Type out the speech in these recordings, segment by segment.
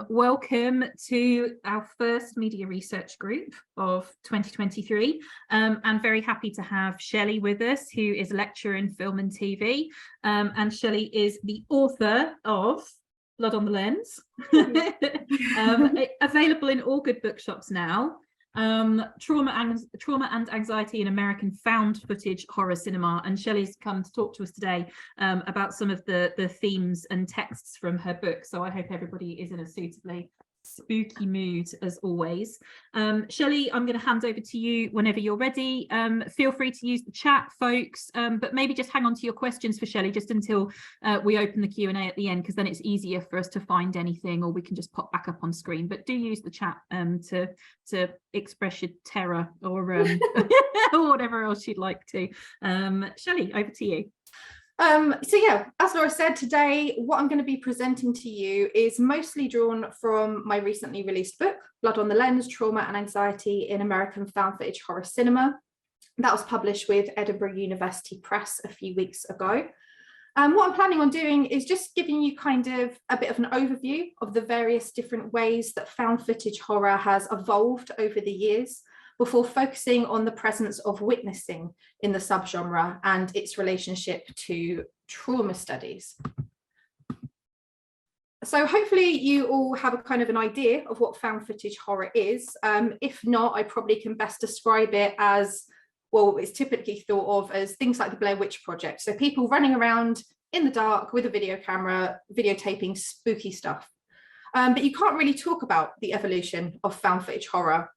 Welcome to our first media research group of 2023. I'm very happy to have Shellie with us, who is a lecturer in film and TV. And Shellie is the author of Blood on the Lens, available in all good bookshops now. Trauma and Anxiety in American Found Footage Horror Cinema, and Shellie's come to talk to us today about some of the themes and texts from her book, so I hope everybody is in a suitably spooky mood as always. Shellie, I'm going to hand over to you whenever you're ready. Feel free to use the chat, folks, but maybe just hang on to your questions for Shellie just until we open the Q&A at the end, because then it's easier for us to find anything, or we can just pop back up on screen. But do use the chat to express your terror or or whatever else you'd like to. Shellie, over to you. So yeah, as Laura said, today what I'm going to be presenting to you is mostly drawn from my recently released book, Blood on the Lens, Trauma and Anxiety in American Found Footage Horror Cinema. That was published with Edinburgh University Press a few weeks ago. What I'm planning on doing is just giving you kind of a bit of an overview of the various different ways that found footage horror has evolved over the years, before focusing on the presence of witnessing in the subgenre and its relationship to trauma studies. So hopefully you all have a kind of an idea of what found footage horror is. If not, I probably can best describe it as, well, it's typically thought of as things like the Blair Witch Project. So people running around in the dark with a video camera, videotaping spooky stuff. But you can't really talk about the evolution of found footage horror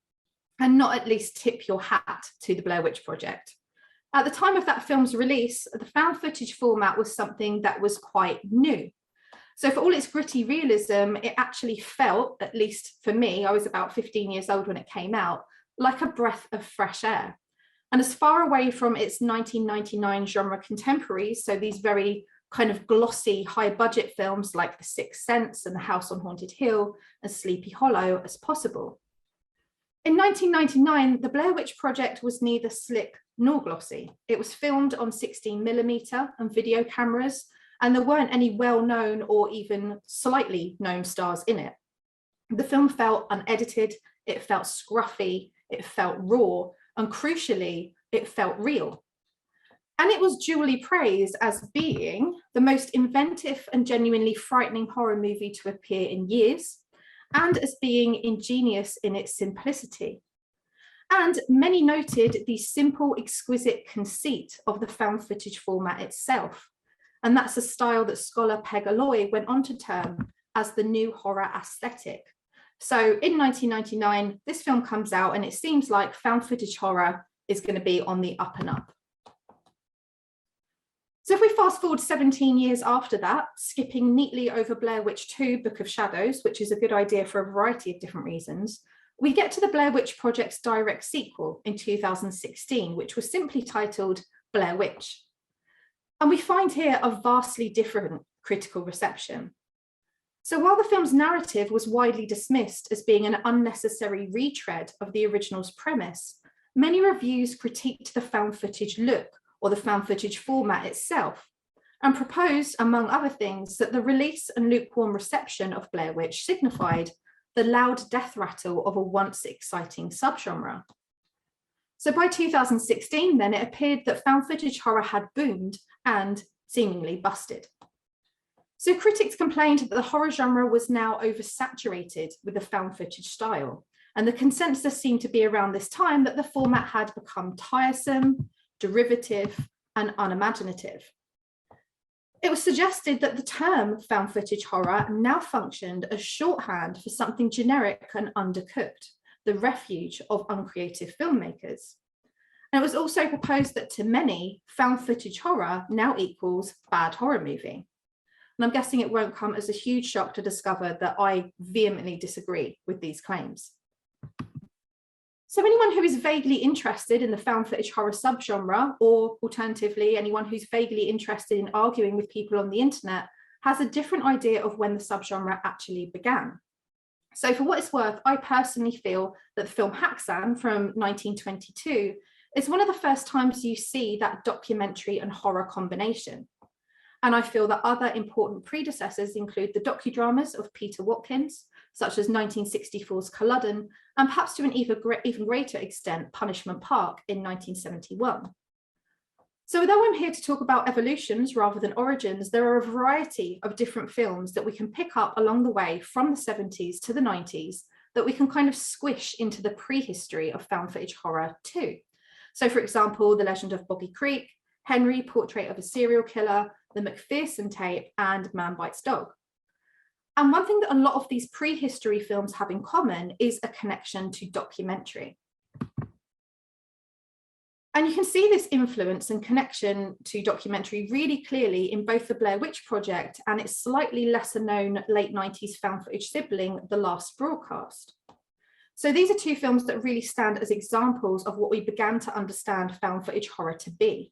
and not at least tip your hat to the Blair Witch Project. At the time of that film's release, the found footage format was something that was quite new. So for all its gritty realism, it actually felt, at least for me, I was about 15 years old when it came out, like a breath of fresh air. And as far away from its 1999 genre contemporaries, so these very kind of glossy, high budget films like The Sixth Sense and The House on Haunted Hill and Sleepy Hollow as possible. In 1999, the Blair Witch Project was neither slick nor glossy. It was filmed on 16mm and video cameras, and there weren't any well-known or even slightly known stars in it. The film felt unedited, it felt scruffy, it felt raw, and crucially, it felt real. And it was duly praised as being the most inventive and genuinely frightening horror movie to appear in years, and as being ingenious in its simplicity. And many noted the simple, exquisite conceit of the found footage format itself. And that's a style that scholar Peg Alloy went on to term as the new horror aesthetic. So in 1999, this film comes out and it seems like found footage horror is going to be on the up and up. So if we fast forward 17 years after that, skipping neatly over Blair Witch 2, Book of Shadows, which is a good idea for a variety of different reasons, we get to the Blair Witch Project's direct sequel in 2016, which was simply titled Blair Witch. And we find here a vastly different critical reception. So while the film's narrative was widely dismissed as being an unnecessary retread of the original's premise, many reviews critiqued the found footage look or the found footage format itself, and proposed, among other things, that the release and lukewarm reception of Blair Witch signified the loud death rattle of a once exciting subgenre. So by 2016, then, it appeared that found footage horror had boomed and seemingly busted. So critics complained that the horror genre was now oversaturated with the found footage style, and the consensus seemed to be around this time that the format had become tiresome, derivative, and unimaginative. It was suggested that the term found footage horror now functioned as shorthand for something generic and undercooked, the refuge of uncreative filmmakers. And it was also proposed that to many, found footage horror now equals bad horror movie. And I'm guessing it won't come as a huge shock to discover that I vehemently disagree with these claims. So anyone who is vaguely interested in the found footage horror subgenre, or alternatively, anyone who's vaguely interested in arguing with people on the internet, has a different idea of when the subgenre actually began. So for what it's worth, I personally feel that the film Haxan from 1922 is one of the first times you see that documentary and horror combination. And I feel that other important predecessors include the docudramas of Peter Watkins, such as 1964's Culloden, and perhaps to an even greater extent, Punishment Park in 1971. So although I'm here to talk about evolutions rather than origins, there are a variety of different films that we can pick up along the way from the 70s to the 90s that we can kind of squish into the prehistory of found footage horror too. So for example, The Legend of Boggy Creek, Henry, Portrait of a Serial Killer, The McPherson Tape, and Man Bites Dog. And one thing that a lot of these prehistory films have in common is a connection to documentary. And you can see this influence and connection to documentary really clearly in both the Blair Witch Project and its slightly lesser known late 90s found footage sibling, The Last Broadcast. So these are two films that really stand as examples of what we began to understand found footage horror to be.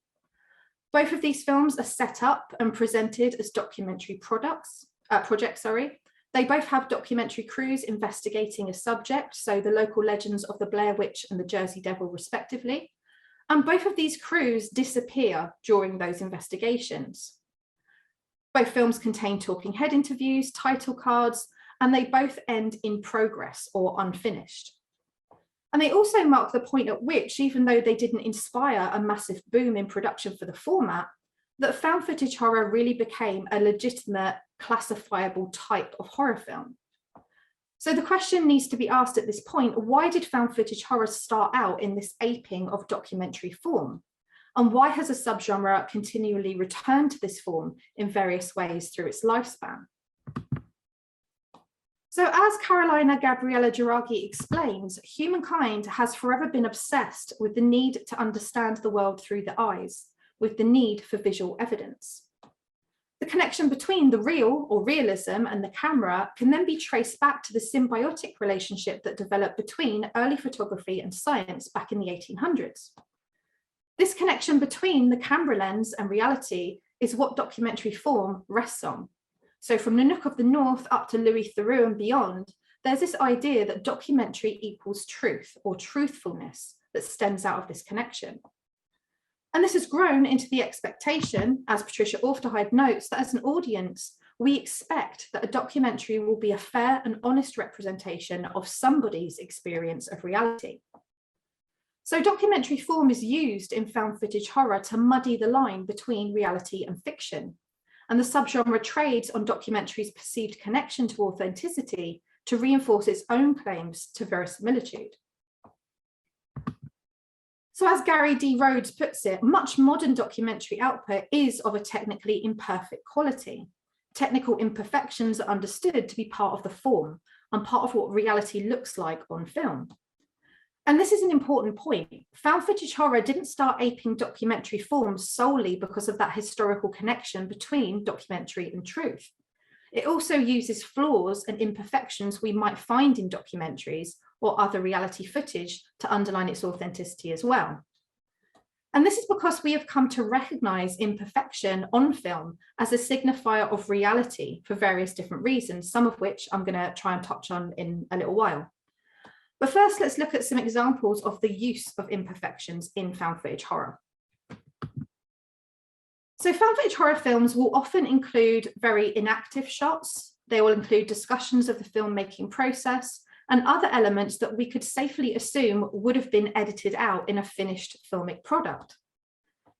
Both of these films are set up and presented as documentary projects. They both have documentary crews investigating a subject, so the local legends of the Blair Witch and the Jersey Devil respectively. And both of these crews disappear during those investigations. Both films contain talking head interviews, title cards, and they both end in progress or unfinished. And they also mark the point at which, even though they didn't inspire a massive boom in production for the format, that found footage horror really became a legitimate, classifiable type of horror film. So the question needs to be asked at this point, why did found footage horror start out in this aping of documentary form? And why has a subgenre continually returned to this form in various ways through its lifespan? So as Carolina Gabriela Girardi explains, humankind has forever been obsessed with the need to understand the world through the eyes, with the need for visual evidence. The connection between the real or realism and the camera can then be traced back to the symbiotic relationship that developed between early photography and science back in the 1800s. This connection between the camera lens and reality is what documentary form rests on. So from Nanook of the North up to Louis Theroux and beyond, there's this idea that documentary equals truth or truthfulness that stems out of this connection. And this has grown into the expectation, as Patricia Aufderheide notes, that as an audience, we expect that a documentary will be a fair and honest representation of somebody's experience of reality. So documentary form is used in found footage horror to muddy the line between reality and fiction. And the subgenre trades on documentary's perceived connection to authenticity to reinforce its own claims to verisimilitude. So as Gary D. Rhodes puts it, much modern documentary output is of a technically imperfect quality. Technical imperfections are understood to be part of the form and part of what reality looks like on film. And this is an important point. Found footage horror didn't start aping documentary forms solely because of that historical connection between documentary and truth. It also uses flaws and imperfections we might find in documentaries or other reality footage to underline its authenticity as well. And this is because we have come to recognize imperfection on film as a signifier of reality for various different reasons, some of which I'm going to try and touch on in a little while. But first, let's look at some examples of the use of imperfections in found footage horror. So found footage horror films will often include very inactive shots. They will include discussions of the filmmaking process and other elements that we could safely assume would have been edited out in a finished filmic product.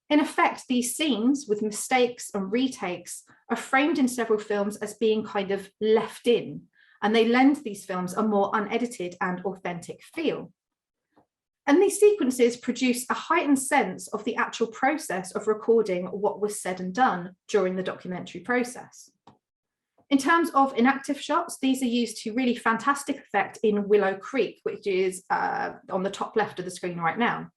In effect, these scenes with mistakes and retakes are framed in several films as being kind of left in, and they lend these films a more unedited and authentic feel. And these sequences produce a heightened sense of the actual process of recording what was said and done during the documentary process. In terms of inactive shots, these are used to really fantastic effect in Willow Creek, which is on the top left of the screen right now.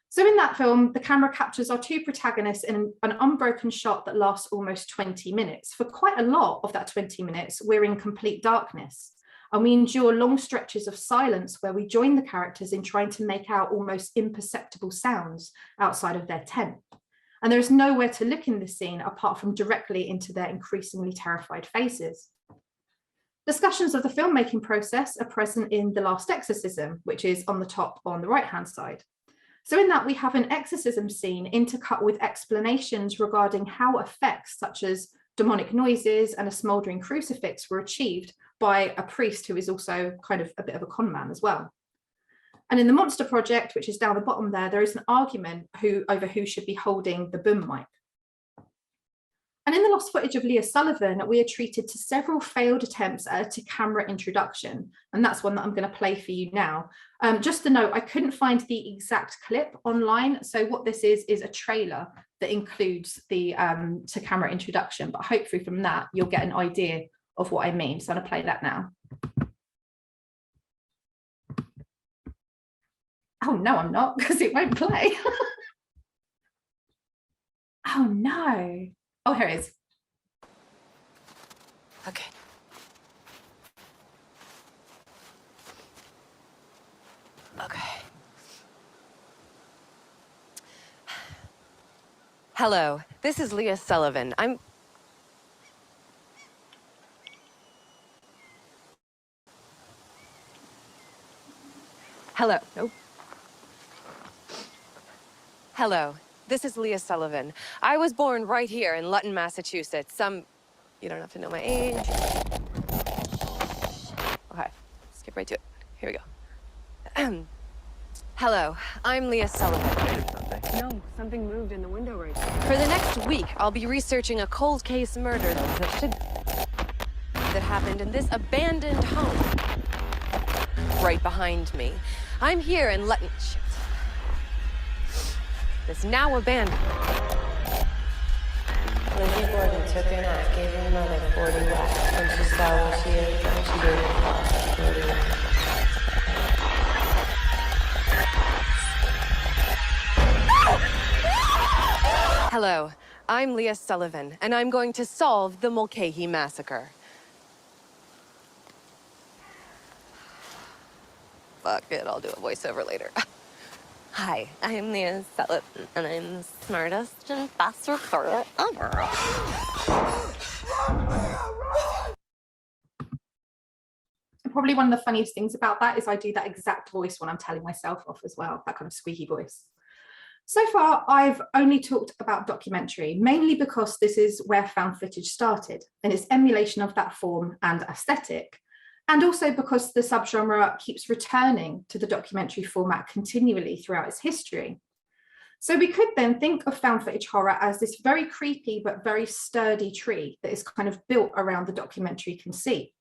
So in that film, the camera captures our two protagonists in an unbroken shot that lasts almost 20 minutes. For quite a lot of that 20 minutes, we're in complete darkness. And we endure long stretches of silence where we join the characters in trying to make out almost imperceptible sounds outside of their tent. And there is nowhere to look in this scene apart from directly into their increasingly terrified faces. Discussions of the filmmaking process are present in The Last Exorcism, which is on the top on the right-hand side. So in that, we have an exorcism scene intercut with explanations regarding how effects such as demonic noises and a smouldering crucifix were achieved by a priest who is also kind of a bit of a con man as well. And in the Monster Project, which is down the bottom there is an argument over who should be holding the boom mic. And in the lost footage of Leah Sullivan, we are treated to several failed attempts at a to-camera introduction. And that's one that I'm going to play for you now. Just to note, I couldn't find the exact clip online. So what this is a trailer that includes the to-camera introduction. But hopefully from that, you'll get an idea of what I mean. So I'm going to play that now. Oh, no, I'm not, because it won't play. Oh, no. Oh, here it is. Okay. Okay. Hello, this is Leah Sullivan. Hello. Nope. Hello. This is Leah Sullivan. I was born right here in Lutton, Massachusetts. You don't have to know my age. Okay, skip right to it. Here we go. Hello, I'm Leah Sullivan. No, something moved in the window right there. For the next week, I'll be researching a cold case murder that happened in this abandoned home right behind me. I'm here in Lutton. It's now abandoned. Lizzie Gordon took a knife, gave her mother 40 whacks. When she saw what she had done, she gave her 40 whacks. Hello, I'm Leah Sullivan, and I'm going to solve the Mulcahy Massacre. Fuck it, I'll do a voiceover later. Hi, I'm Leah Sullivan, and I'm the smartest and best reporter ever. Probably one of the funniest things about that is I do that exact voice when I'm telling myself off as well, that kind of squeaky voice. So far, I've only talked about documentary, mainly because this is where found footage started, and its emulation of that form and aesthetic. And also because the subgenre keeps returning to the documentary format continually throughout its history. So we could then think of found footage horror as this very creepy but very sturdy tree that is kind of built around the documentary conceit.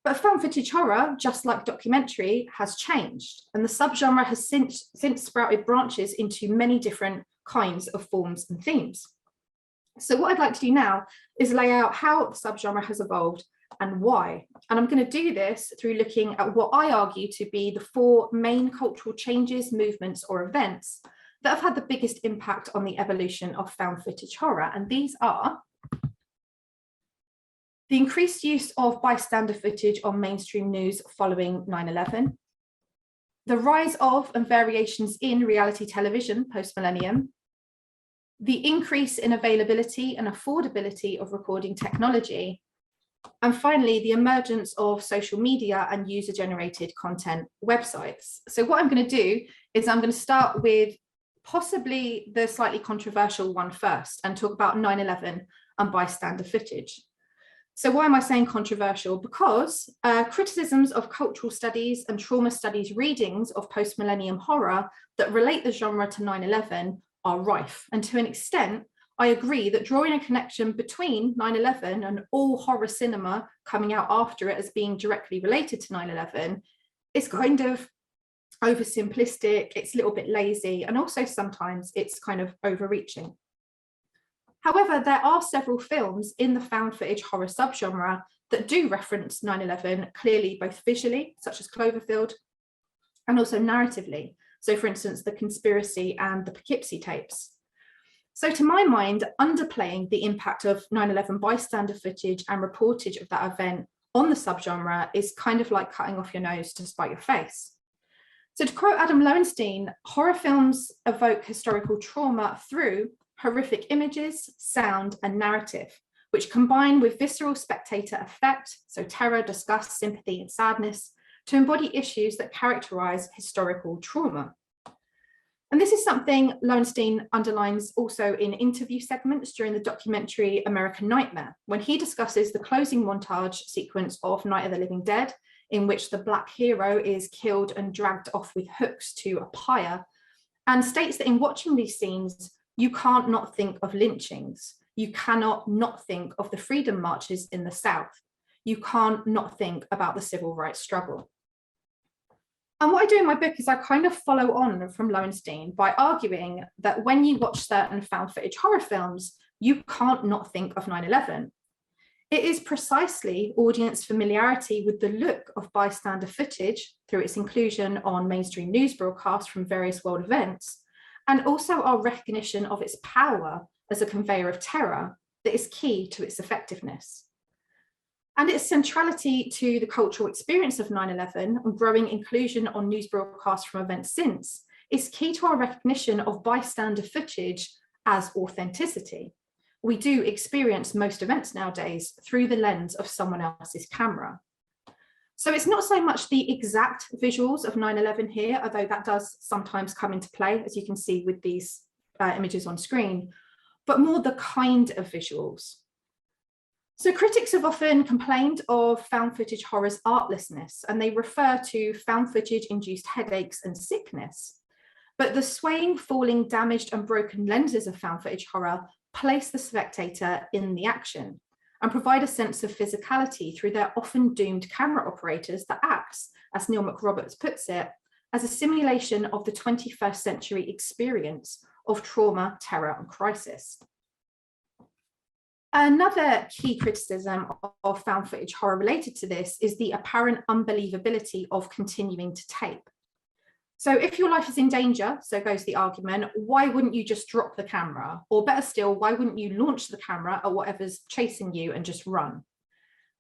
But found footage horror, just like documentary, has changed, and the subgenre has since sprouted branches into many different kinds of forms and themes. So what I'd like to do now is lay out how the subgenre has evolved and why. And I'm going to do this through looking at what I argue to be the 4 main cultural changes, movements, or events that have had the biggest impact on the evolution of found footage horror. And these are the increased use of bystander footage on mainstream news following 9/11, the rise of and variations in reality television post-millennium, the increase in availability and affordability of recording technology, and finally, the emergence of social media and user-generated content websites. So what I'm going to do is I'm going to start with possibly the slightly controversial one first and talk about 9/11 and bystander footage. So why am I saying controversial? Because criticisms of cultural studies and trauma studies readings of post-millennium horror that relate the genre to 9/11 are rife. And to an extent, I agree that drawing a connection between 9/11 and all horror cinema coming out after it as being directly related to 9/11 is kind of oversimplistic, it's a little bit lazy, and also sometimes it's kind of overreaching. However, there are several films in the found footage horror subgenre that do reference 9/11 clearly, both visually, such as Cloverfield, and also narratively. So for instance, The Conspiracy and the Poughkeepsie tapes. So to my mind, underplaying the impact of 9/11 bystander footage and reportage of that event on the subgenre is kind of like cutting off your nose to spite your face. So to quote Adam Lowenstein, horror films evoke historical trauma through horrific images, sound, and narrative, which combine with visceral spectator effect, so terror, disgust, sympathy, and sadness, to embody issues that characterize historical trauma. And this is something Lowenstein underlines also in interview segments during the documentary American Nightmare, when he discusses the closing montage sequence of Night of the Living Dead, in which the Black hero is killed and dragged off with hooks to a pyre, and states that in watching these scenes, you can't not think of lynchings. You cannot not think of the freedom marches in the South. You can't not think about the civil rights struggle. And what I do in my book is I kind of follow on from Lowenstein by arguing that when you watch certain found footage horror films, you can't not think of 9/11. It is precisely audience familiarity with the look of bystander footage through its inclusion on mainstream news broadcasts from various world events, and also our recognition of its power as a conveyor of terror that is key to its effectiveness. And its centrality to the cultural experience of 9/11 and growing inclusion on news broadcasts from events since is key to our recognition of bystander footage as authenticity. We do experience most events nowadays through the lens of someone else's camera. So it's not so much the exact visuals of 9/11 here, although that does sometimes come into play, as you can see with these images on screen, but more the kind of visuals. So critics have often complained of found footage horror's artlessness, and they refer to found footage induced headaches and sickness. But the swaying, falling, damaged and broken lenses of found footage horror place the spectator in the action and provide a sense of physicality through their often doomed camera operators that acts, as Neil McRoberts puts it, as a simulation of the 21st century experience of trauma, terror and crisis. Another key criticism of found footage horror related to this is the apparent unbelievability of continuing to tape. So if your life is in danger, so goes the argument, why wouldn't you just drop the camera? Or better still, why wouldn't you launch the camera at whatever's chasing you and just run?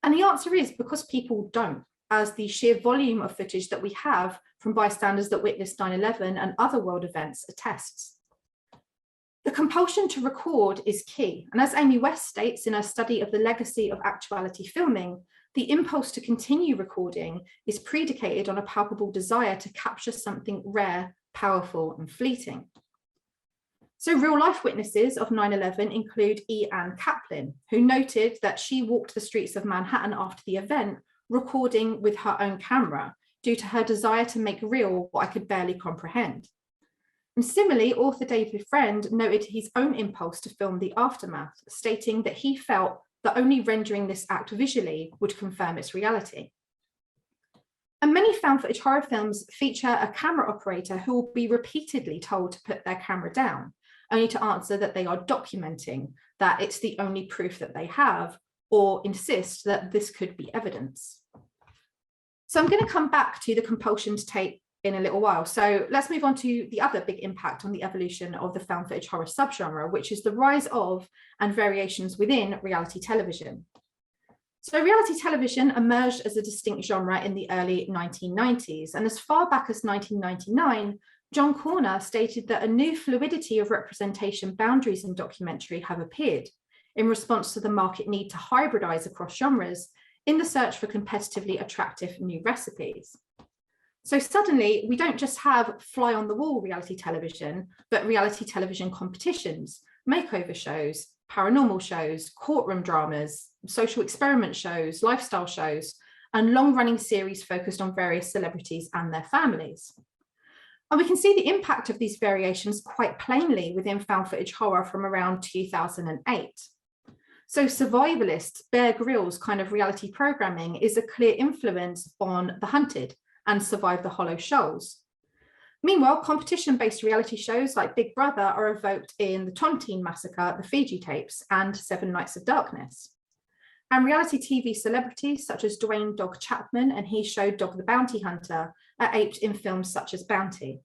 And the answer is because people don't, as the sheer volume of footage that we have from bystanders that witnessed 9/11 and other world events attests. The compulsion to record is key. And as Amy West states in her study of the legacy of actuality filming, the impulse to continue recording is predicated on a palpable desire to capture something rare, powerful, and fleeting. So real-life witnesses of 9/11 include E. Ann Kaplan, who noted that she walked the streets of Manhattan after the event, recording with her own camera due to her desire to make real what I could barely comprehend. And similarly, author David Friend noted his own impulse to film the aftermath, stating that he felt that only rendering this act visually would confirm its reality. And many found footage horror films feature a camera operator who will be repeatedly told to put their camera down, only to answer that they are documenting, that it's the only proof that they have, or insist that this could be evidence. So I'm going to come back to the compulsion to tape in a little while. So let's move on to the other big impact on the evolution of the found footage horror subgenre, which is the rise of and variations within reality television. So reality television emerged as a distinct genre in the early 1990s. And as far back as 1999, John Corner stated that a new fluidity of representation boundaries in documentary have appeared in response to the market need to hybridize across genres in the search for competitively attractive new recipes. So suddenly, we don't just have fly-on-the-wall reality television, but reality television competitions, makeover shows, paranormal shows, courtroom dramas, social experiment shows, lifestyle shows, and long-running series focused on various celebrities and their families. And we can see the impact of these variations quite plainly within found footage horror from around 2008. So survivalist, Bear Grylls kind of reality programming is a clear influence on The Hunted and Survive the Hollow Shoals. Meanwhile, competition-based reality shows like Big Brother are evoked in the Tontine Massacre, The Fiji Tapes, and 7 Nights of Darkness. And reality TV celebrities such as Dwayne "Dog" Chapman and his show Dog the Bounty Hunter are aped in films such as Bounty.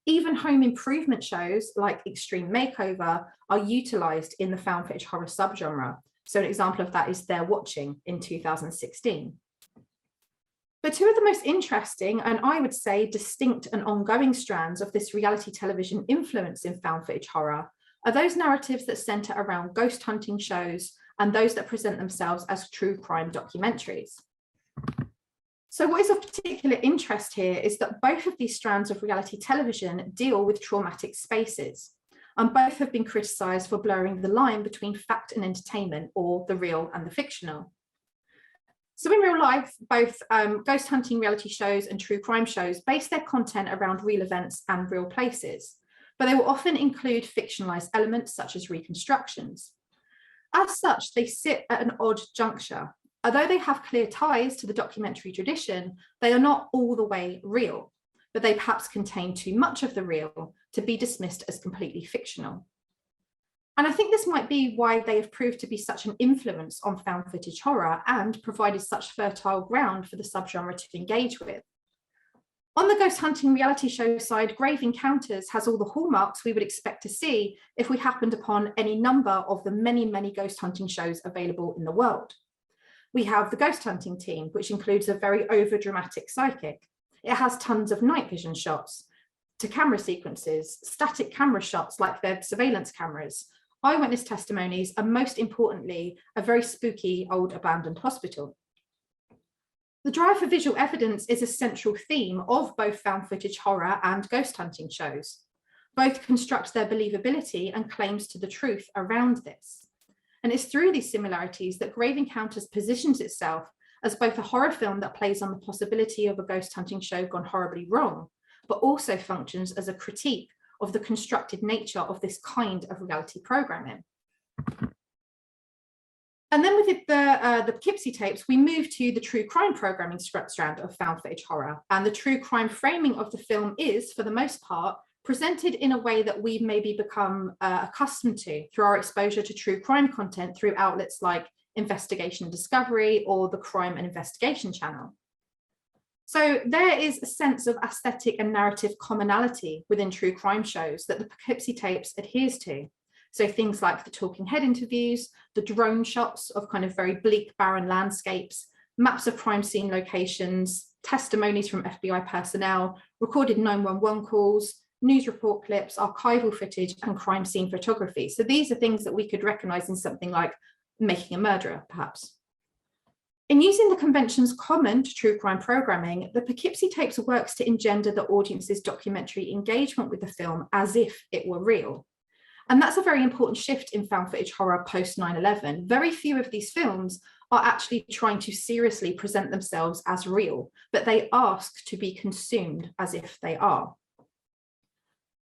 Even home improvement shows like Extreme Makeover are utilised in the found footage horror subgenre. So an example of that is They're Watching in 2016. But two of the most interesting and I would say distinct and ongoing strands of this reality television influence in found footage horror are those narratives that centre around ghost hunting shows and those that present themselves as true crime documentaries. So what is of particular interest here is that both of these strands of reality television deal with traumatic spaces, and both have been criticised for blurring the line between fact and entertainment, or the real and the fictional. So in real life, both ghost hunting reality shows and true crime shows base their content around real events and real places, but they will often include fictionalised elements such as reconstructions. As such, they sit at an odd juncture. Although they have clear ties to the documentary tradition, they are not all the way real, but they perhaps contain too much of the real to be dismissed as completely fictional. And I think this might be why they have proved to be such an influence on found footage horror and provided such fertile ground for the subgenre to engage with. On the ghost hunting reality show side, Grave Encounters has all the hallmarks we would expect to see if we happened upon any number of the many, many ghost hunting shows available in the world. We have the ghost hunting team, which includes a very over-dramatic psychic. It has tons of night vision shots, to camera sequences, static camera shots like their surveillance cameras, eyewitness testimonies, and most importantly, a very spooky old abandoned hospital. The drive for visual evidence is a central theme of both found footage horror and ghost hunting shows. Both construct their believability and claims to the truth around this. And it's through these similarities that Grave Encounters positions itself as both a horror film that plays on the possibility of a ghost hunting show gone horribly wrong, but also functions as a critique of the constructed nature of this kind of reality programming. And then with the Poughkeepsie tapes, we move to the true crime programming strand of found footage horror. And the true crime framing of the film is, for the most part, presented in a way that we've maybe become accustomed to through our exposure to true crime content through outlets like Investigation and Discovery or the Crime and Investigation channel. So there is a sense of aesthetic and narrative commonality within true crime shows that the Poughkeepsie tapes adheres to. So things like the talking head interviews, the drone shots of kind of very bleak, barren landscapes, maps of crime scene locations, testimonies from FBI personnel, recorded 911 calls, news report clips, archival footage, and crime scene photography. So these are things that we could recognize in something like Making a Murderer, perhaps. In using the conventions common to true crime programming, the Poughkeepsie tapes works to engender the audience's documentary engagement with the film as if it were real. And that's a very important shift in found footage horror post 9/11. Very few of these films are actually trying to seriously present themselves as real, but they ask to be consumed as if they are.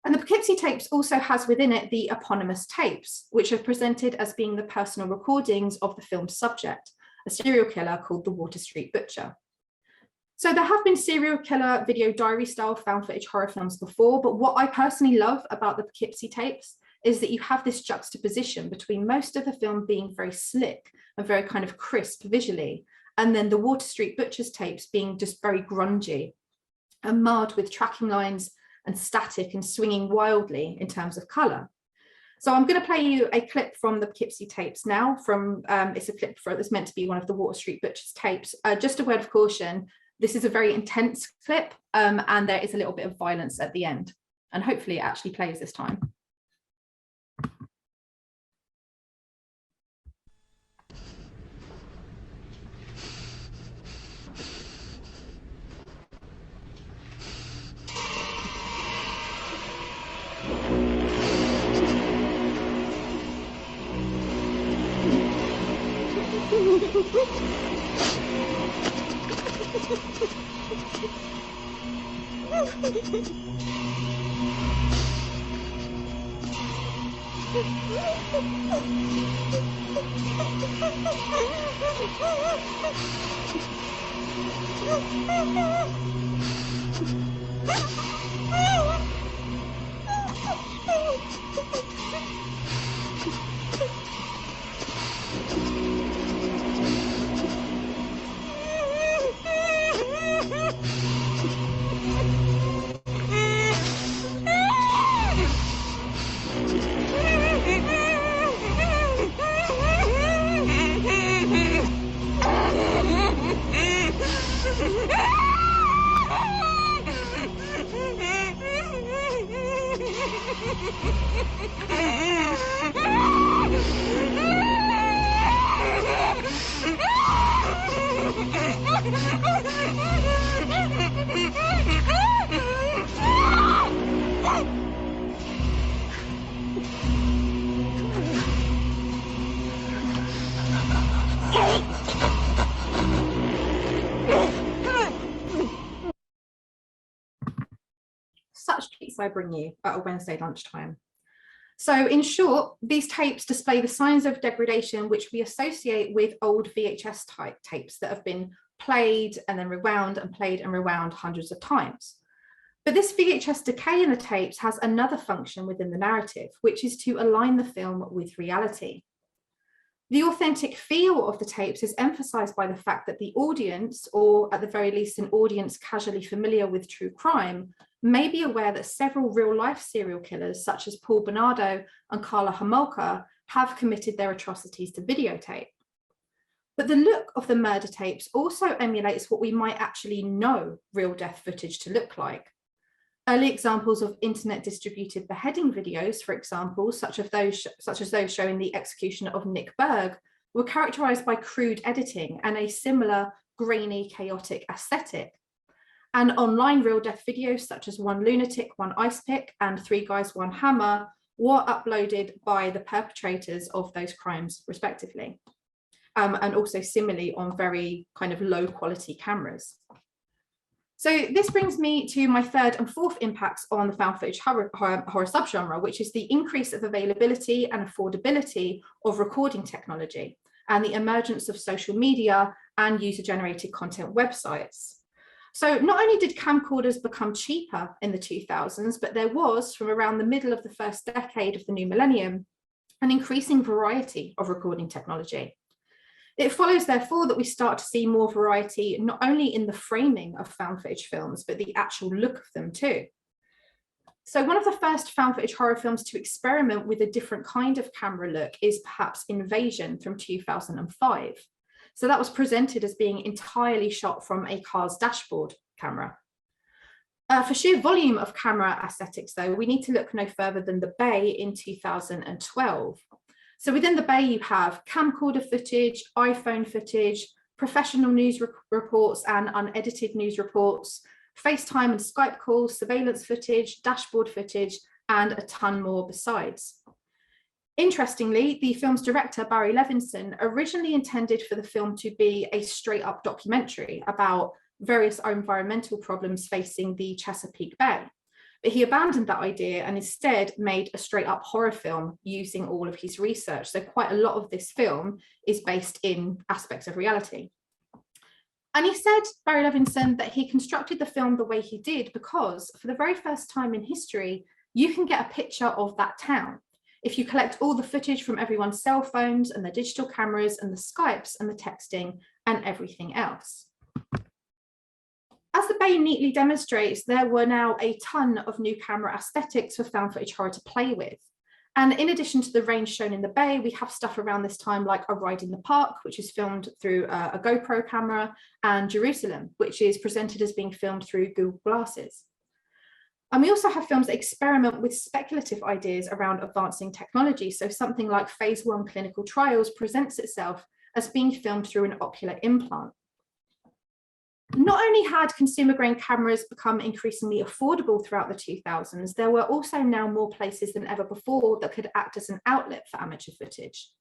And the Poughkeepsie tapes also has within it the eponymous tapes, which are presented as being the personal recordings of the film's subject, a serial killer called the Water Street Butcher. So there have been serial killer video diary style found footage horror films before, but what I personally love about the Poughkeepsie tapes is that you have this juxtaposition between most of the film being very slick and very kind of crisp visually, and then the Water Street Butcher's tapes being just very grungy and marred with tracking lines and static and swinging wildly in terms of colour. So I'm going to play you a clip from the Poughkeepsie tapes now. It's a clip that's meant to be one of the Water Street Butcher's tapes. Just a word of caution, this is a very intense clip and there is a little bit of violence at the end. And hopefully it actually plays this time. Such treats I bring you at a Wednesday lunchtime. So in short, these tapes display the signs of degradation which we associate with old VHS type tapes that have been played and then rewound and played and rewound hundreds of times. But this VHS decay in the tapes has another function within the narrative, which is to align the film with reality. The authentic feel of the tapes is emphasized by the fact that the audience, or at the very least an audience casually familiar with true crime, may be aware that several real-life serial killers, such as Paul Bernardo and Karla Homolka, have committed their atrocities to videotape. But the look of the murder tapes also emulates what we might actually know real death footage to look like. Early examples of internet-distributed beheading videos, for example, such as those showing the execution of Nick Berg, were characterized by crude editing and a similar grainy, chaotic aesthetic. And online real death videos such as One Lunatic, One Ice Pick, and Three Guys, One Hammer were uploaded by the perpetrators of those crimes, respectively. And also similarly on very kind of low quality cameras. So this brings me to my third and fourth impacts on the found footage horror subgenre, which is the increase of availability and affordability of recording technology and the emergence of social media and user-generated content websites. So not only did camcorders become cheaper in the 2000s, but there was, from around the middle of the first decade of the new millennium, an increasing variety of recording technology. It follows, therefore, that we start to see more variety, not only in the framing of found footage films, but the actual look of them too. So one of the first found footage horror films to experiment with a different kind of camera look is perhaps Invasion from 2005. So that was presented as being entirely shot from a car's dashboard camera. For sheer volume of camera aesthetics, though, we need to look no further than The Bay in 2012. So within The Bay, you have camcorder footage, iPhone footage, professional news reports and unedited news reports, FaceTime and Skype calls, surveillance footage, dashboard footage, and a ton more besides. Interestingly, the film's director, Barry Levinson, originally intended for the film to be a straight up documentary about various environmental problems facing the Chesapeake Bay. But he abandoned that idea and instead made a straight up horror film using all of his research. So quite a lot of this film is based in aspects of reality. And he said, Barry Levinson, that he constructed the film the way he did because for the very first time in history, you can get a picture of that town. If you collect all the footage from everyone's cell phones and the digital cameras and the Skypes and the texting and everything else. As The Bay neatly demonstrates, there were now a ton of new camera aesthetics for found footage horror to play with. And in addition to the range shown in The Bay, we have stuff around this time like A Ride in the Park, which is filmed through a GoPro camera, and Jerusalem, which is presented as being filmed through Google Glasses. And we also have films that experiment with speculative ideas around advancing technology. So something like Phase 1 clinical trials presents itself as being filmed through an ocular implant. Not only had consumer-grade cameras become increasingly affordable throughout the 2000s, there were also now more places than ever before that could act as an outlet for amateur footage.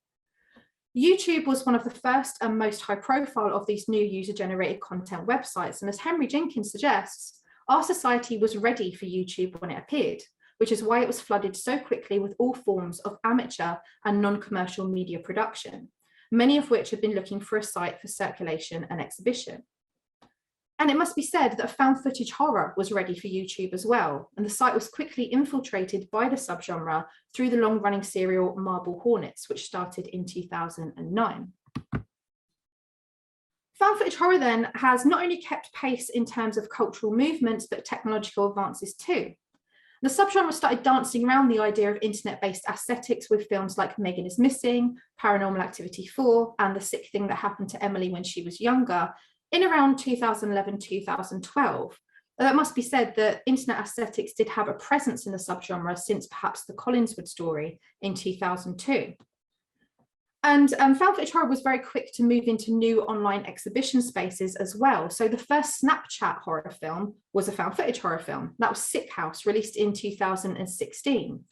YouTube was one of the first and most high-profile of these new user-generated content websites, and as Henry Jenkins suggests, our society was ready for YouTube when it appeared, which is why it was flooded so quickly with all forms of amateur and non-commercial media production, many of which had been looking for a site for circulation and exhibition. And it must be said that found footage horror was ready for YouTube as well, and the site was quickly infiltrated by the subgenre through the long-running serial Marble Hornets, which started in 2009. Found footage horror then has not only kept pace in terms of cultural movements, but technological advances too. The subgenre started dancing around the idea of internet-based aesthetics with films like Megan is Missing, Paranormal Activity 4, and The Sick Thing That Happened to Emily When She Was Younger, in around 2011-2012. It must be said that internet aesthetics did have a presence in the subgenre since perhaps The Collinswood Story in 2002. And found footage horror was very quick to move into new online exhibition spaces as well. So the first Snapchat horror film was a found footage horror film. That was Sick House, released in 2016.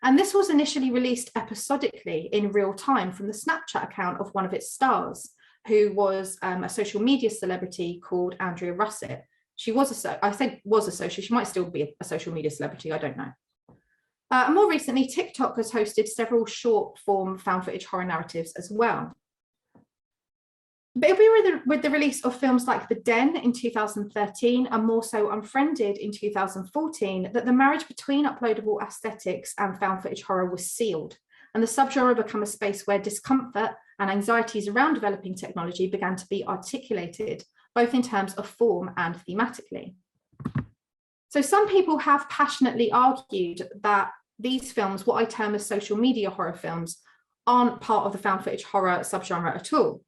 And this was initially released episodically in real time from the Snapchat account of one of its stars, who was a social media celebrity called Andrea Russett. She was she might still be a social media celebrity, I don't know. More recently, TikTok has hosted several short form found footage horror narratives as well. But it'll be with the release of films like The Den in 2013 and more so Unfriended in 2014 that the marriage between uploadable aesthetics and found footage horror was sealed, and the subgenre became a space where discomfort and anxieties around developing technology began to be articulated, both in terms of form and thematically. So some people have passionately argued that these films, what I term as social media horror films, aren't part of the found footage horror subgenre at all.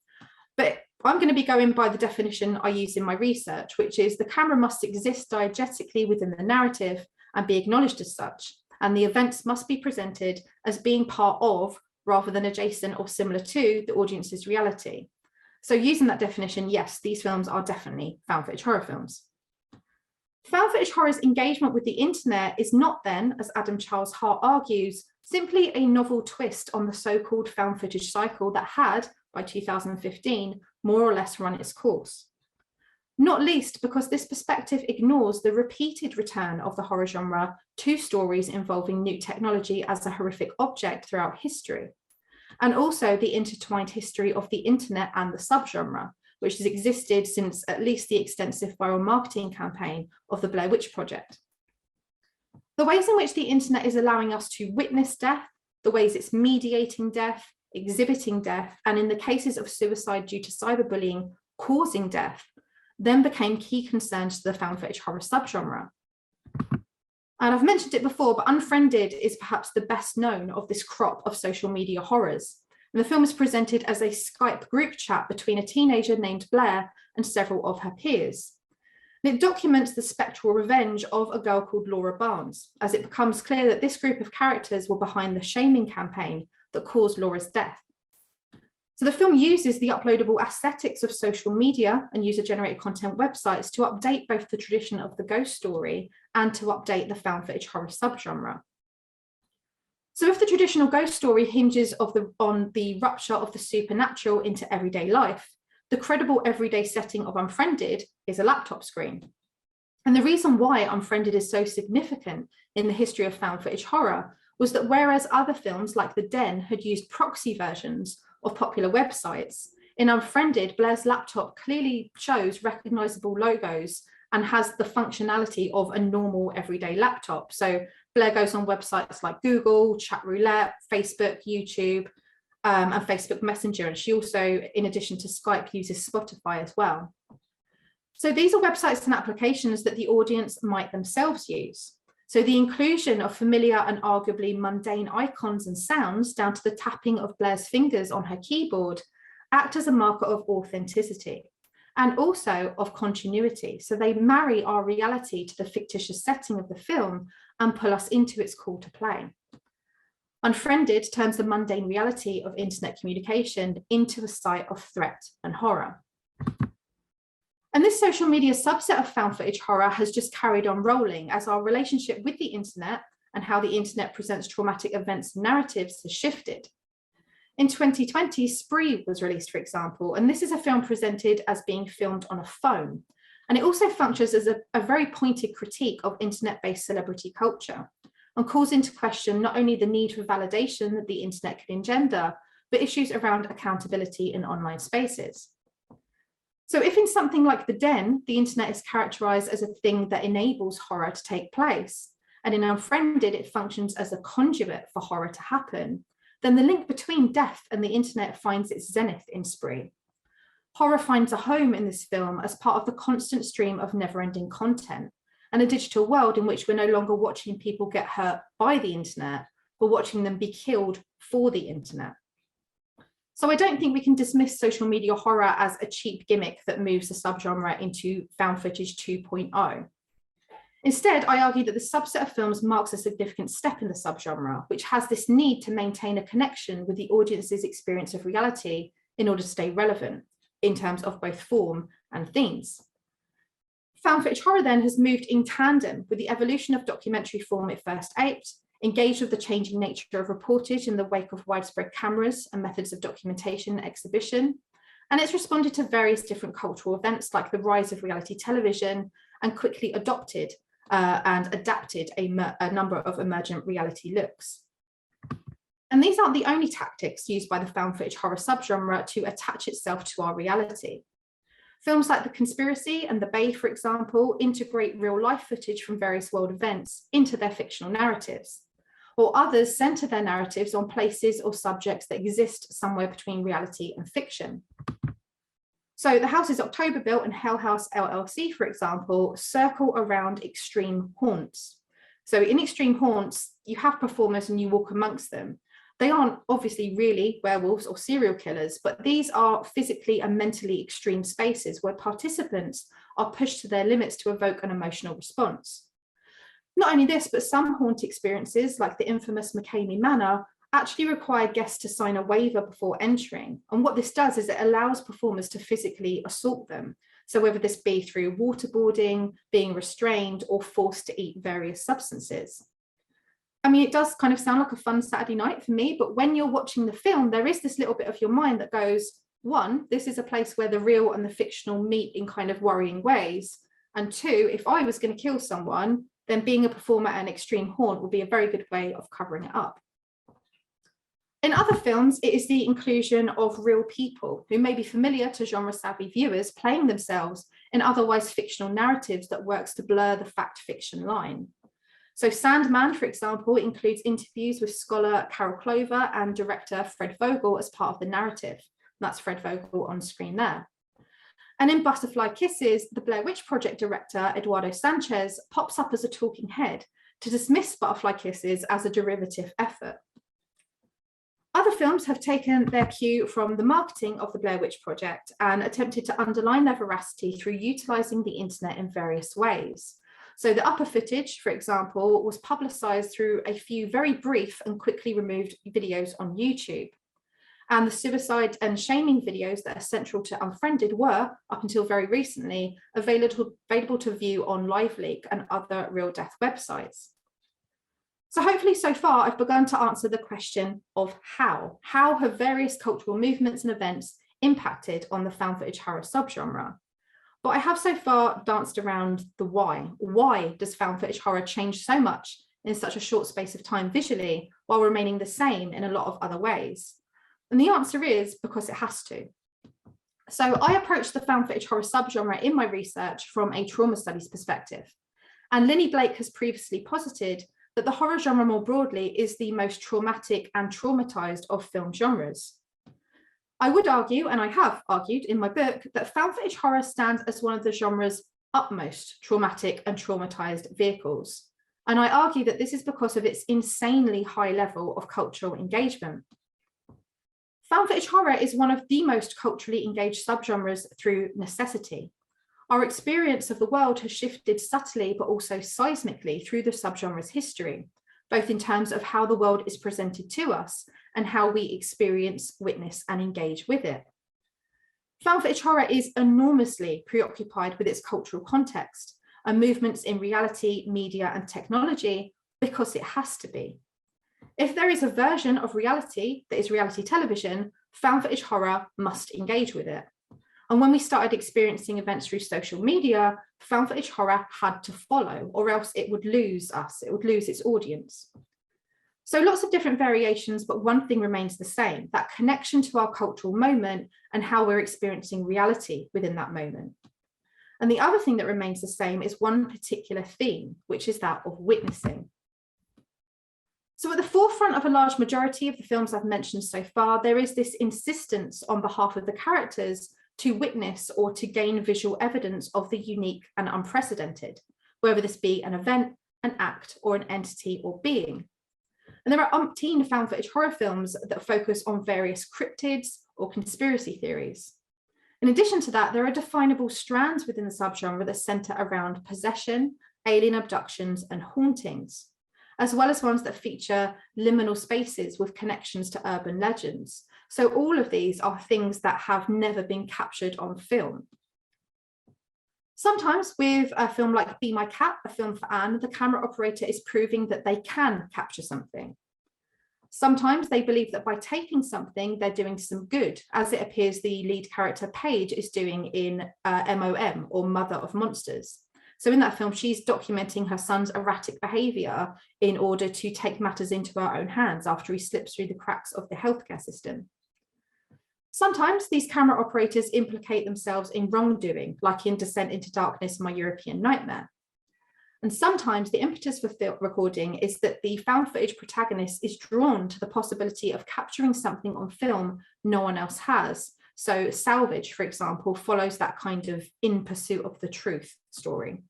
But I'm going to be going by the definition I use in my research, which is the camera must exist diegetically within the narrative and be acknowledged as such, and the events must be presented as being part of, rather than adjacent or similar to, the audience's reality. So using that definition, yes, these films are definitely found footage horror films. Found footage horror's engagement with the internet is not then, as Adam Charles Hart argues, simply a novel twist on the so-called found footage cycle that had, by 2015, more or less run its course. Not least because this perspective ignores the repeated return of the horror genre to stories involving new technology as a horrific object throughout history, and also the intertwined history of the internet and the subgenre, which has existed since at least the extensive viral marketing campaign of the Blair Witch Project. The ways in which the internet is allowing us to witness death, the ways it's mediating death, exhibiting death, and in the cases of suicide due to cyberbullying, causing death, then became key concerns to the found footage horror subgenre. And I've mentioned it before, but Unfriended is perhaps the best known of this crop of social media horrors. And the film is presented as a Skype group chat between a teenager named Blair and several of her peers. And it documents the spectral revenge of a girl called Laura Barnes, as it becomes clear that this group of characters were behind the shaming campaign that caused Laura's death. So the film uses the uploadable aesthetics of social media and user-generated content websites to update both the tradition of the ghost story and to update the found footage horror subgenre. So if the traditional ghost story hinges on the rupture of the supernatural into everyday life, the credible everyday setting of Unfriended is a laptop screen. And the reason why Unfriended is so significant in the history of found footage horror was that whereas other films like The Den had used proxy versions of popular websites, in Unfriended, Blair's laptop clearly shows recognizable logos and has the functionality of a normal everyday laptop. So Blair goes on websites like Google, Chat Roulette, Facebook, YouTube, and Facebook Messenger. And she also, in addition to Skype, uses Spotify as well. So these are websites and applications that the audience might themselves use. So the inclusion of familiar and arguably mundane icons and sounds down to the tapping of Blair's fingers on her keyboard act as a marker of authenticity and also of continuity. So they marry our reality to the fictitious setting of the film and pull us into its call to play. Unfriended turns the mundane reality of internet communication into a site of threat and horror. And this social media subset of found footage horror has just carried on rolling as our relationship with the internet and how the internet presents traumatic events and narratives has shifted. In 2020, Spree was released, for example, and this is a film presented as being filmed on a phone. And it also functions as a very pointed critique of internet-based celebrity culture and calls into question not only the need for validation that the internet can engender, but issues around accountability in online spaces. So if in something like The Den, the internet is characterized as a thing that enables horror to take place, and in Unfriended, it functions as a conduit for horror to happen, then the link between death and the internet finds its zenith in Spree. Horror finds a home in this film as part of the constant stream of never-ending content and a digital world in which we're no longer watching people get hurt by the internet, but watching them be killed for the internet. So I don't think we can dismiss social media horror as a cheap gimmick that moves the subgenre into found footage 2.0. Instead, I argue that the subset of films marks a significant step in the subgenre, which has this need to maintain a connection with the audience's experience of reality in order to stay relevant in terms of both form and themes. Found footage horror then has moved in tandem with the evolution of documentary form it first aped, engaged with the changing nature of reportage in the wake of widespread cameras and methods of documentation and exhibition, and it's responded to various different cultural events like the rise of reality television and quickly adopted and adapted a number of emergent reality looks. And these aren't the only tactics used by the found footage horror subgenre to attach itself to our reality. Films like The Conspiracy and The Bay, for example, integrate real-life footage from various world events into their fictional narratives, or others center their narratives on places or subjects that exist somewhere between reality and fiction. So The House is October Built and Hell House LLC, for example, circle around extreme haunts. So in extreme haunts, you have performers and you walk amongst them. They aren't obviously really werewolves or serial killers, but these are physically and mentally extreme spaces where participants are pushed to their limits to evoke an emotional response. Not only this, but some haunt experiences, like the infamous McCamey Manor, actually require guests to sign a waiver before entering. And what this does is it allows performers to physically assault them. So whether this be through waterboarding, being restrained, or forced to eat various substances. I mean, it does kind of sound like a fun Saturday night for me, but when you're watching the film, there is this little bit of your mind that goes, one, this is a place where the real and the fictional meet in kind of worrying ways. And two, if I was going to kill someone, then being a performer at an extreme haunt would be a very good way of covering it up. In other films, it is the inclusion of real people who may be familiar to genre-savvy viewers playing themselves in otherwise fictional narratives that works to blur the fact-fiction line. So Sandman, for example, includes interviews with scholar Carol Clover and director Fred Vogel as part of the narrative. That's Fred Vogel on screen there. And in Butterfly Kisses, the Blair Witch Project director, Eduardo Sanchez, pops up as a talking head to dismiss Butterfly Kisses as a derivative effort. Other films have taken their cue from the marketing of the Blair Witch Project and attempted to underline their veracity through utilising the internet in various ways. So the upper footage, for example, was publicised through a few very brief and quickly removed videos on YouTube. And the suicide and shaming videos that are central to Unfriended were, up until very recently, available to view on LiveLeak and other real death websites. So hopefully so far I've begun to answer the question of how. How have various cultural movements and events impacted on the found footage horror subgenre? But I have so far danced around the why. Why does found footage horror change so much in such a short space of time visually while remaining the same in a lot of other ways? And the answer is because it has to. So I approached the found footage horror subgenre in my research from a trauma studies perspective. And Linny Blake has previously posited that the horror genre more broadly is the most traumatic and traumatized of film genres. I would argue, and I have argued in my book, that found footage horror stands as one of the genre's utmost traumatic and traumatized vehicles. And I argue that this is because of its insanely high level of cultural engagement. Found footage horror is one of the most culturally engaged subgenres through necessity. Our experience of the world has shifted subtly but also seismically through the subgenre's history, both in terms of how the world is presented to us and how we experience, witness, and engage with it. Found footage horror is enormously preoccupied with its cultural context and movements in reality, media, and technology because it has to be. If there is a version of reality that is reality television, found footage horror must engage with it. And when we started experiencing events through social media, found footage horror had to follow, or else it would lose us, it would lose its audience. So lots of different variations, but one thing remains the same, that connection to our cultural moment and how we're experiencing reality within that moment. And the other thing that remains the same is one particular theme, which is that of witnessing. So at the forefront of a large majority of the films I've mentioned so far, there is this insistence on behalf of the characters to witness or to gain visual evidence of the unique and unprecedented, whether this be an event, an act, or an entity or being. And there are umpteen found footage horror films that focus on various cryptids or conspiracy theories. In addition to that, there are definable strands within the subgenre that center around possession, alien abductions, and hauntings, as well as ones that feature liminal spaces with connections to urban legends. So all of these are things that have never been captured on film. Sometimes with a film like Be My Cat, a film for Anne, the camera operator is proving that they can capture something. Sometimes they believe that by taping something, they're doing some good, as it appears the lead character Paige is doing in MOM, or Mother of Monsters. So in that film, she's documenting her son's erratic behavior in order to take matters into her own hands after he slips through the cracks of the healthcare system. Sometimes these camera operators implicate themselves in wrongdoing, like in Descent into Darkness, My European Nightmare. And sometimes the impetus for film recording is that the found footage protagonist is drawn to the possibility of capturing something on film no one else has. So Salvage, for example, follows that kind of in pursuit of the truth story.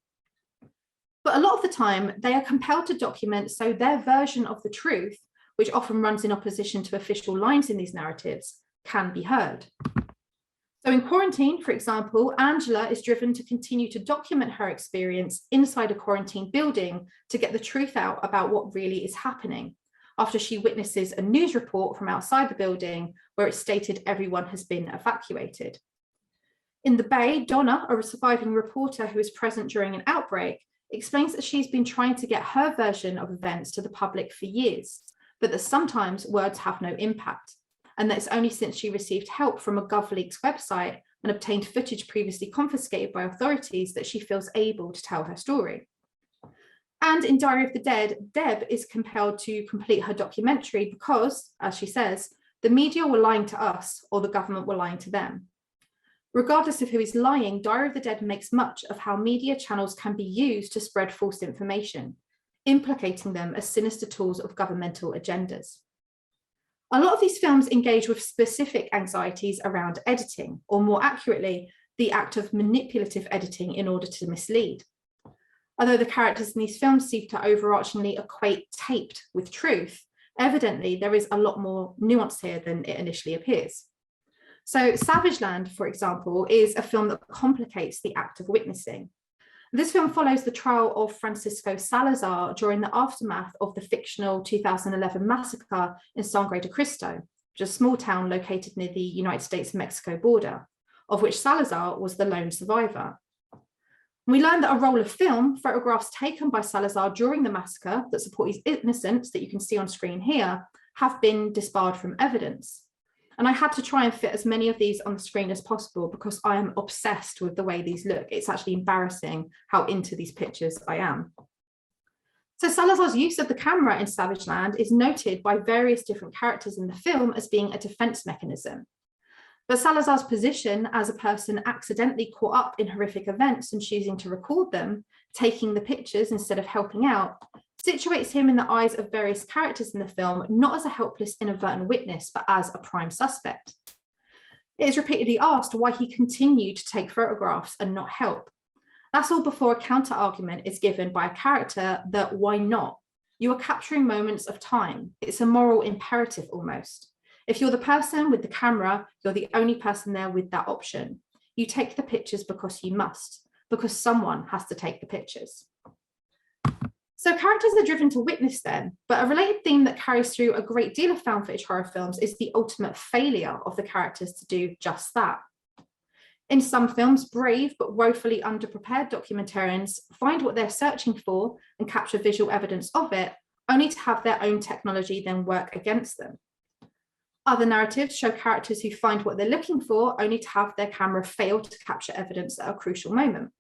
But a lot of the time, they are compelled to document so their version of the truth, which often runs in opposition to official lines in these narratives, can be heard. So in Quarantine, for example, Angela is driven to continue to document her experience inside a quarantine building to get the truth out about what really is happening, after she witnesses a news report from outside the building where it stated everyone has been evacuated. In The Bay, Donna, a surviving reporter who is present during an outbreak, explains that she's been trying to get her version of events to the public for years, but that sometimes words have no impact, and that it's only since she received help from a GovLeaks website and obtained footage previously confiscated by authorities that she feels able to tell her story. And in Diary of the Dead, Deb is compelled to complete her documentary because, as she says, the media were lying to us or the government were lying to them. Regardless of who is lying, Diary of the Dead makes much of how media channels can be used to spread false information, implicating them as sinister tools of governmental agendas. A lot of these films engage with specific anxieties around editing, or more accurately, the act of manipulative editing in order to mislead. Although the characters in these films seem to overarchingly equate taped with truth, evidently there is a lot more nuance here than it initially appears. So Savage Land, for example, is a film that complicates the act of witnessing. This film follows the trial of Francisco Salazar during the aftermath of the fictional 2011 massacre in Sangre de Cristo, which is a small town located near the United States-Mexico border, of which Salazar was the lone survivor. We learned that a roll of film, photographs taken by Salazar during the massacre that support his innocence, that you can see on screen here, have been disbarred from evidence. And I had to try and fit as many of these on the screen as possible because I am obsessed with the way these look. It's actually embarrassing how into these pictures I am. So Salazar's use of the camera in Savage Land is noted by various different characters in the film as being a defense mechanism. But Salazar's position as a person accidentally caught up in horrific events and choosing to record them, taking the pictures instead of helping out, situates him in the eyes of various characters in the film, not as a helpless inadvertent witness, but as a prime suspect. It is repeatedly asked why he continued to take photographs and not help. That's all before a counter argument is given by a character that why not? You are capturing moments of time. It's a moral imperative almost. If you're the person with the camera, you're the only person there with that option. You take the pictures because you must, because someone has to take the pictures. So characters are driven to witness then, but a related theme that carries through a great deal of found footage horror films is the ultimate failure of the characters to do just that. In some films, brave but woefully underprepared documentarians find what they're searching for and capture visual evidence of it, only to have their own technology then work against them. Other narratives show characters who find what they're looking for, only to have their camera fail to capture evidence at a crucial moment.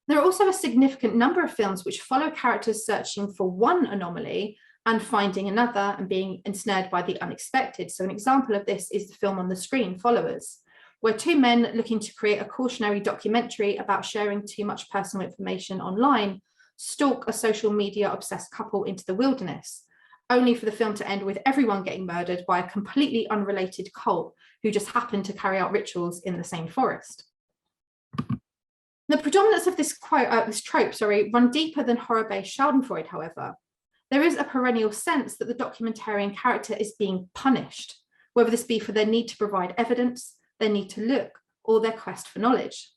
There are also a significant number of films which follow characters searching for one anomaly and finding another and being ensnared by the unexpected. So an example of this is the film on the screen, Followers, where two men looking to create a cautionary documentary about sharing too much personal information online stalk a social media obsessed couple into the wilderness, only for the film to end with everyone getting murdered by a completely unrelated cult who just happened to carry out rituals in the same forest. The predominance of this trope run deeper than horror-based schadenfreude, however. There is a perennial sense that the documentarian character is being punished, whether this be for their need to provide evidence, their need to look, or their quest for knowledge.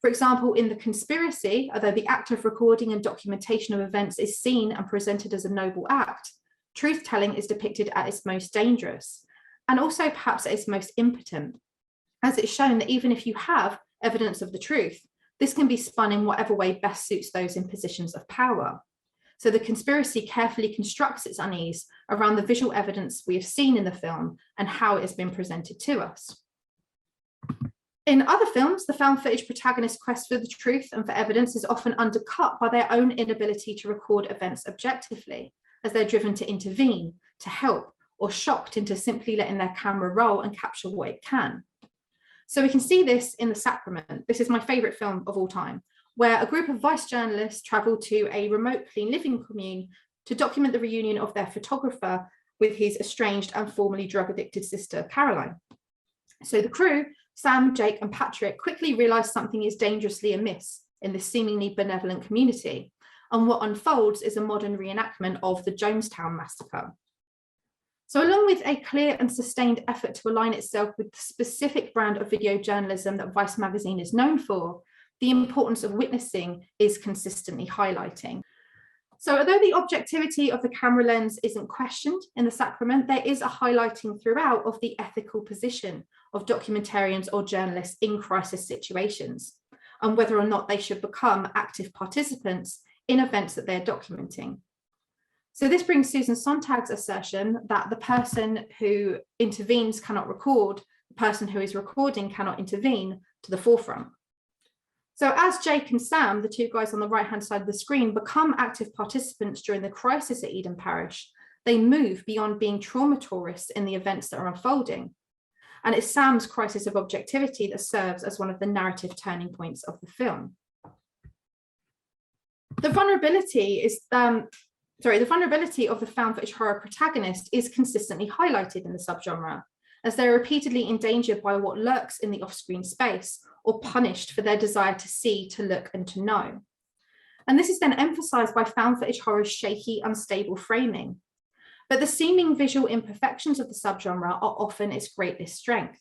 For example, in The Conspiracy, although the act of recording and documentation of events is seen and presented as a noble act, truth-telling is depicted at its most dangerous, and also perhaps at its most impotent, as it's shown that even if you have evidence of the truth, this can be spun in whatever way best suits those in positions of power. So The Conspiracy carefully constructs its unease around the visual evidence we have seen in the film and how it has been presented to us. In other films, the found footage protagonist's quest for the truth and for evidence is often undercut by their own inability to record events objectively, as they're driven to intervene, to help, or shocked into simply letting their camera roll and capture what it can. So we can see this in The Sacrament. This is my favourite film of all time, where a group of vice journalists travel to a remote clean living commune to document the reunion of their photographer with his estranged and formerly drug-addicted sister, Caroline. So the crew, Sam, Jake, and Patrick, quickly realise something is dangerously amiss in this seemingly benevolent community, and what unfolds is a modern reenactment of the Jonestown massacre. So along with a clear and sustained effort to align itself with the specific brand of video journalism that Vice magazine is known for, the importance of witnessing is consistently highlighting. So although the objectivity of the camera lens isn't questioned in The Sacrament, there is a highlighting throughout of the ethical position of documentarians or journalists in crisis situations, and whether or not they should become active participants in events that they're documenting. So this brings Susan Sontag's assertion that the person who intervenes cannot record, the person who is recording cannot intervene, to the forefront. So as Jake and Sam, the two guys on the right-hand side of the screen, become active participants during the crisis at Eden Parish, they move beyond being trauma tourists in the events that are unfolding. And it's Sam's crisis of objectivity that serves as one of the narrative turning points of the film. The vulnerability of the found footage horror protagonist is consistently highlighted in the subgenre, as they're repeatedly endangered by what lurks in the off-screen space, or punished for their desire to see, to look, and to know. And this is then emphasized by found footage horror's shaky, unstable framing. But the seeming visual imperfections of the subgenre are often its greatest strength,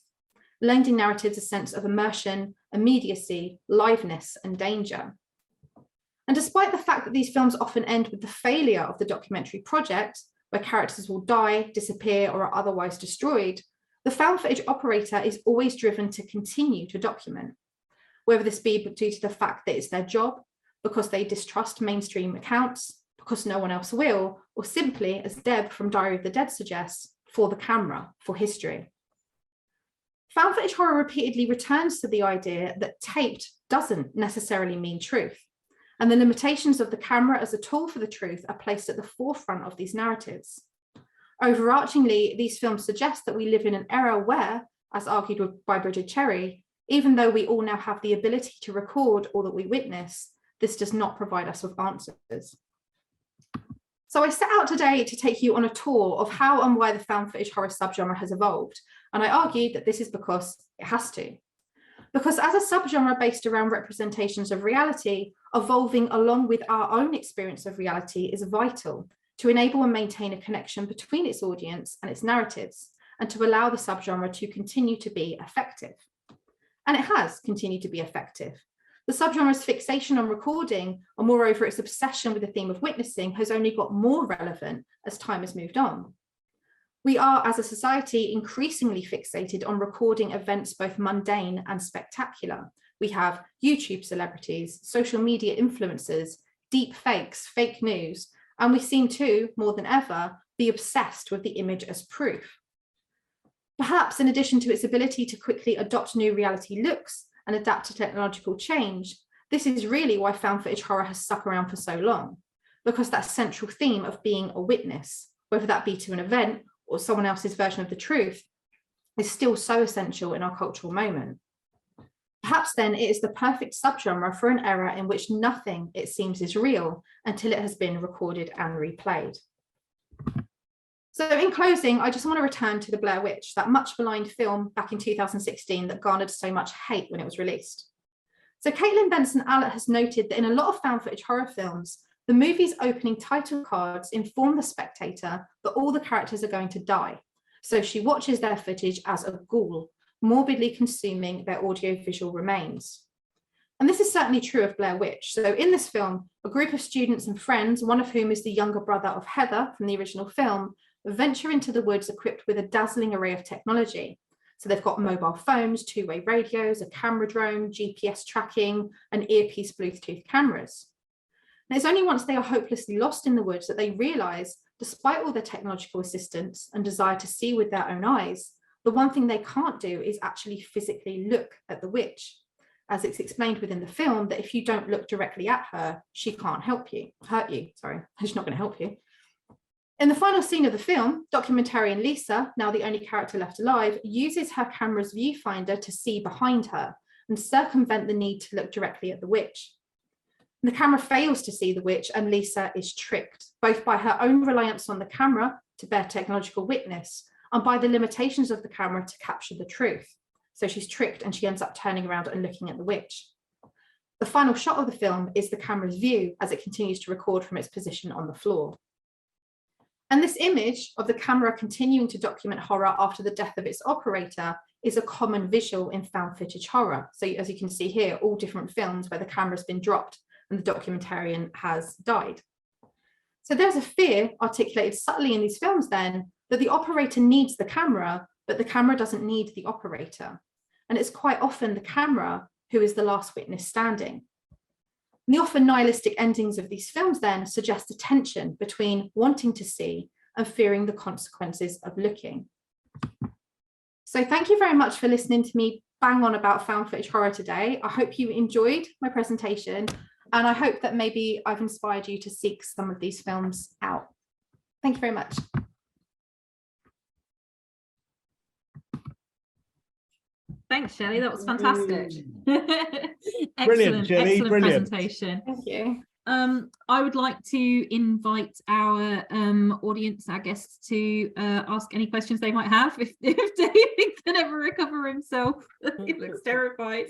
lending narratives a sense of immersion, immediacy, liveness, and danger. And despite the fact that these films often end with the failure of the documentary project, where characters will die, disappear, or are otherwise destroyed, the found footage operator is always driven to continue to document, whether this be due to the fact that it's their job, because they distrust mainstream accounts, because no one else will, or simply, as Deb from Diary of the Dead suggests, for the camera, for history. Found footage horror repeatedly returns to the idea that taped doesn't necessarily mean truth, and the limitations of the camera as a tool for the truth are placed at the forefront of these narratives. Overarchingly, these films suggest that we live in an era where, as argued by Bridget Cherry, even though we all now have the ability to record all that we witness, this does not provide us with answers. So I set out today to take you on a tour of how and why the found footage horror subgenre has evolved, and I argued that this is because it has to. Because as a subgenre based around representations of reality, evolving along with our own experience of reality is vital to enable and maintain a connection between its audience and its narratives, and to allow the subgenre to continue to be effective. And it has continued to be effective. The subgenre's fixation on recording, and moreover its obsession with the theme of witnessing, has only got more relevant as time has moved on. We are, as a society, increasingly fixated on recording events both mundane and spectacular. We have YouTube celebrities, social media influencers, deep fakes, fake news, and we seem to, more than ever, be obsessed with the image as proof. Perhaps in addition to its ability to quickly adopt new reality looks and adapt to technological change, this is really why found footage horror has stuck around for so long, because that central theme of being a witness, whether that be to an event or someone else's version of the truth, is still so essential in our cultural moment. Perhaps then it is the perfect subgenre for an era in which nothing, it seems, is real until it has been recorded and replayed. So in closing, I just want to return to The Blair Witch, that much maligned film back in 2016 that garnered so much hate when it was released. So Caitlin Benson-Allett has noted that in a lot of found footage horror films, the movie's opening title cards inform the spectator that all the characters are going to die. So she watches their footage as a ghoul, morbidly consuming their audiovisual remains. And this is certainly true of Blair Witch. So in this film, a group of students and friends, one of whom is the younger brother of Heather from the original film, venture into the woods equipped with a dazzling array of technology. So they've got mobile phones, two-way radios, a camera drone, GPS tracking, and earpiece Bluetooth cameras. And it's only once they are hopelessly lost in the woods that they realise, despite all their technological assistance and desire to see with their own eyes, the one thing they can't do is actually physically look at the witch. As it's explained within the film, that if you don't look directly at her, she can't hurt you. She's not going to help you. In the final scene of the film, documentarian Lisa, now the only character left alive, uses her camera's viewfinder to see behind her and circumvent the need to look directly at the witch. The camera fails to see the witch, and Lisa is tricked, both by her own reliance on the camera to bear technological witness and by the limitations of the camera to capture the truth. So she's tricked and she ends up turning around and looking at the witch. The final shot of the film is the camera's view as it continues to record from its position on the floor. And this image of the camera continuing to document horror after the death of its operator is a common visual in found footage horror. So as you can see here, all different films where the camera's been dropped and the documentarian has died. So there's a fear articulated subtly in these films then that the operator needs the camera, but the camera doesn't need the operator. And it's quite often the camera who is the last witness standing. And the often nihilistic endings of these films then suggest a tension between wanting to see and fearing the consequences of looking. So thank you very much for listening to me bang on about found footage horror today. I hope you enjoyed my presentation, and I hope that maybe I've inspired you to seek some of these films out. Thank you very much. Thanks, Shellie. That was fantastic. Brilliant, Shellie. Excellent Brilliant presentation. Thank you. I would like to invite our audience, our guests, to ask any questions they might have. If David can ever recover himself, he looks terrified.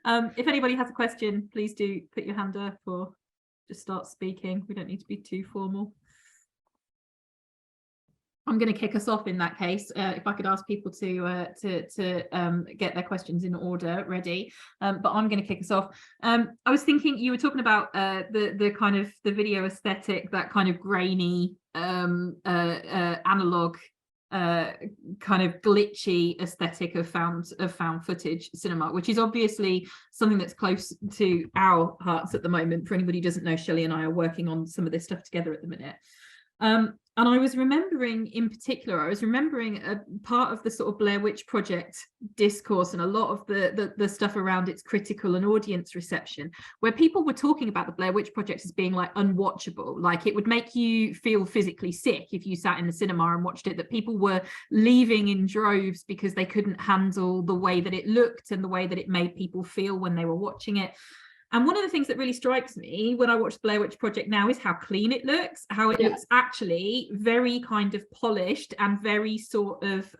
If anybody has a question, please do put your hand up or just start speaking. We don't need to be too formal. I'm going to kick us off in that case. If I could ask people to get their questions in order ready, but I'm going to kick us off. I was thinking you were talking about the kind of the video aesthetic, that kind of grainy analog kind of glitchy aesthetic of found footage cinema, which is obviously something that's close to our hearts at the moment. For anybody who doesn't know, Shellie and I are working on some of this stuff together at the minute. And I was remembering in particular, a part of the sort of Blair Witch Project discourse and a lot of the stuff around its critical and audience reception, where people were talking about the Blair Witch Project as being like unwatchable, like it would make you feel physically sick if you sat in the cinema and watched it, that people were leaving in droves because they couldn't handle the way that it looked and the way that it made people feel when they were watching it. And one of the things that really strikes me when I watch the Blair Witch Project now is how clean it looks, how it looks actually very kind of polished and very sort of,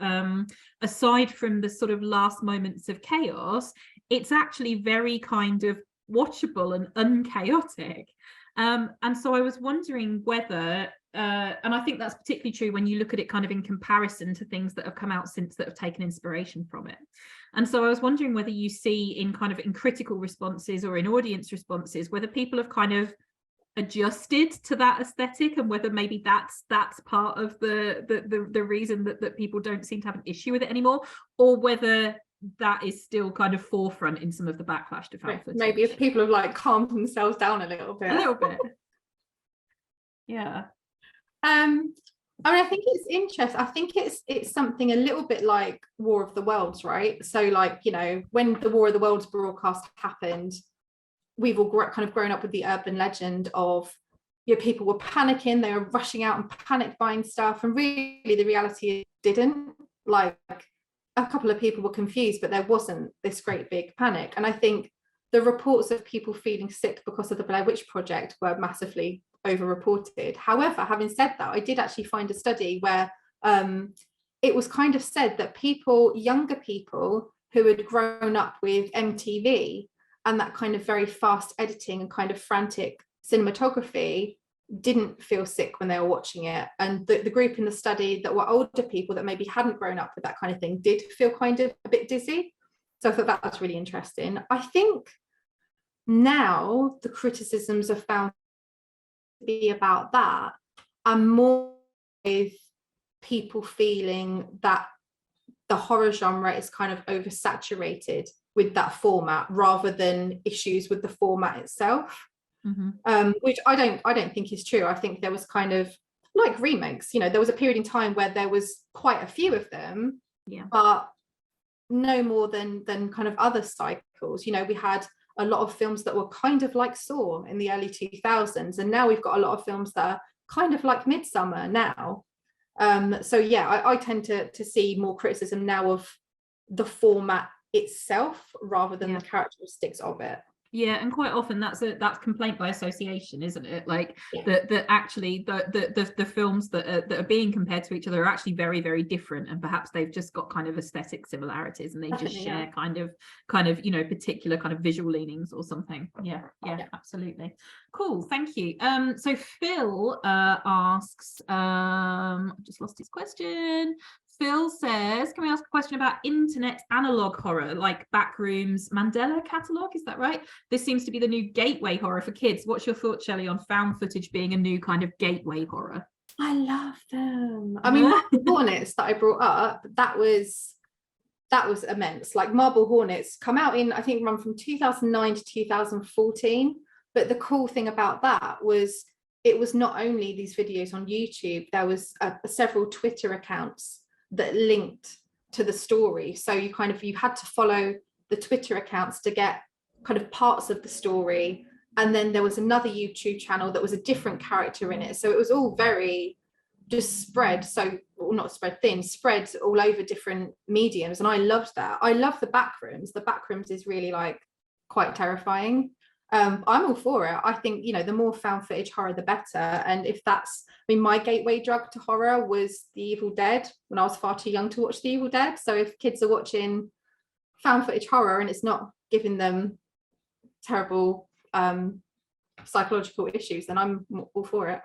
aside from the sort of last moments of chaos, it's actually very kind of watchable and unchaotic. And so I was wondering whether, and I think that's particularly true when you look at it kind of in comparison to things that have come out since that have taken inspiration from it. And so I was wondering whether you see in kind of in critical responses or in audience responses, whether people have kind of adjusted to that aesthetic and whether maybe that's part of the reason that people don't seem to have an issue with it anymore, or whether that is still kind of forefront in some of the backlash to found footage. Maybe if people have like calmed themselves down a little bit. Yeah. I mean, I think it's interesting. I think it's something a little bit like War of the Worlds, right? So like, you know, when the War of the Worlds broadcast happened, we've all kind of grown up with the urban legend of, you know, people were panicking, they were rushing out and panic buying stuff. And really the reality didn't. Like a couple of people were confused, but there wasn't this great big panic. And I think the reports of people feeling sick because of the Blair Witch Project were massively overreported. However, having said that, I did actually find a study where it was kind of said that younger people who had grown up with MTV and that kind of very fast editing and kind of frantic cinematography didn't feel sick when they were watching it. And the group in the study that were older people that maybe hadn't grown up with that kind of thing did feel kind of a bit dizzy. So I thought that was really interesting. I think now the criticisms are found to be about that, and more with people feeling that the horror genre is kind of oversaturated with that format rather than issues with the format itself. Which I don't think is true. I think there was kind of like remakes, you know, there was a period in time where there was quite a few of them, but no more than kind of other cycles. You know, we had a lot of films that were kind of like Saw in the early 2000s, and now we've got a lot of films that are kind of like Midsummer now. So yeah, I tend to see more criticism now of the format itself rather than the characteristics of it. Yeah, and quite often that's complaint by association, isn't it? Like that actually the films that are being compared to each other are actually very, very different, and perhaps they've just got kind of aesthetic similarities, and they just share kind of you know, particular kind of visual leanings or something. Yeah, absolutely. Cool, thank you. So Phil asks, I've just lost his question. Phil says, can we ask a question about internet analog horror, like Backrooms, Mandela Catalogue? Is that right? This seems to be the new gateway horror for kids. What's your thoughts, Shellie, on found footage being a new kind of gateway horror? I love them. I mean, Marble Hornets that I brought up, that was immense. Like Marble Hornets come out in, I think, run from 2009 to 2014. But the cool thing about that was it was not only these videos on YouTube, there was several Twitter accounts that linked to the story. So you had to follow the Twitter accounts to get kind of parts of the story, and then there was another YouTube channel that was a different character in it. So it was all very just spread, spread all over different mediums, and I loved that. I love the Backrooms. The Backrooms is really like quite terrifying. I'm all for it. I think, you know, the more found footage horror, the better. And if that's, I mean, my gateway drug to horror was The Evil Dead when I was far too young to watch The Evil Dead. So if kids are watching found footage horror and it's not giving them terrible psychological issues, then I'm all for it.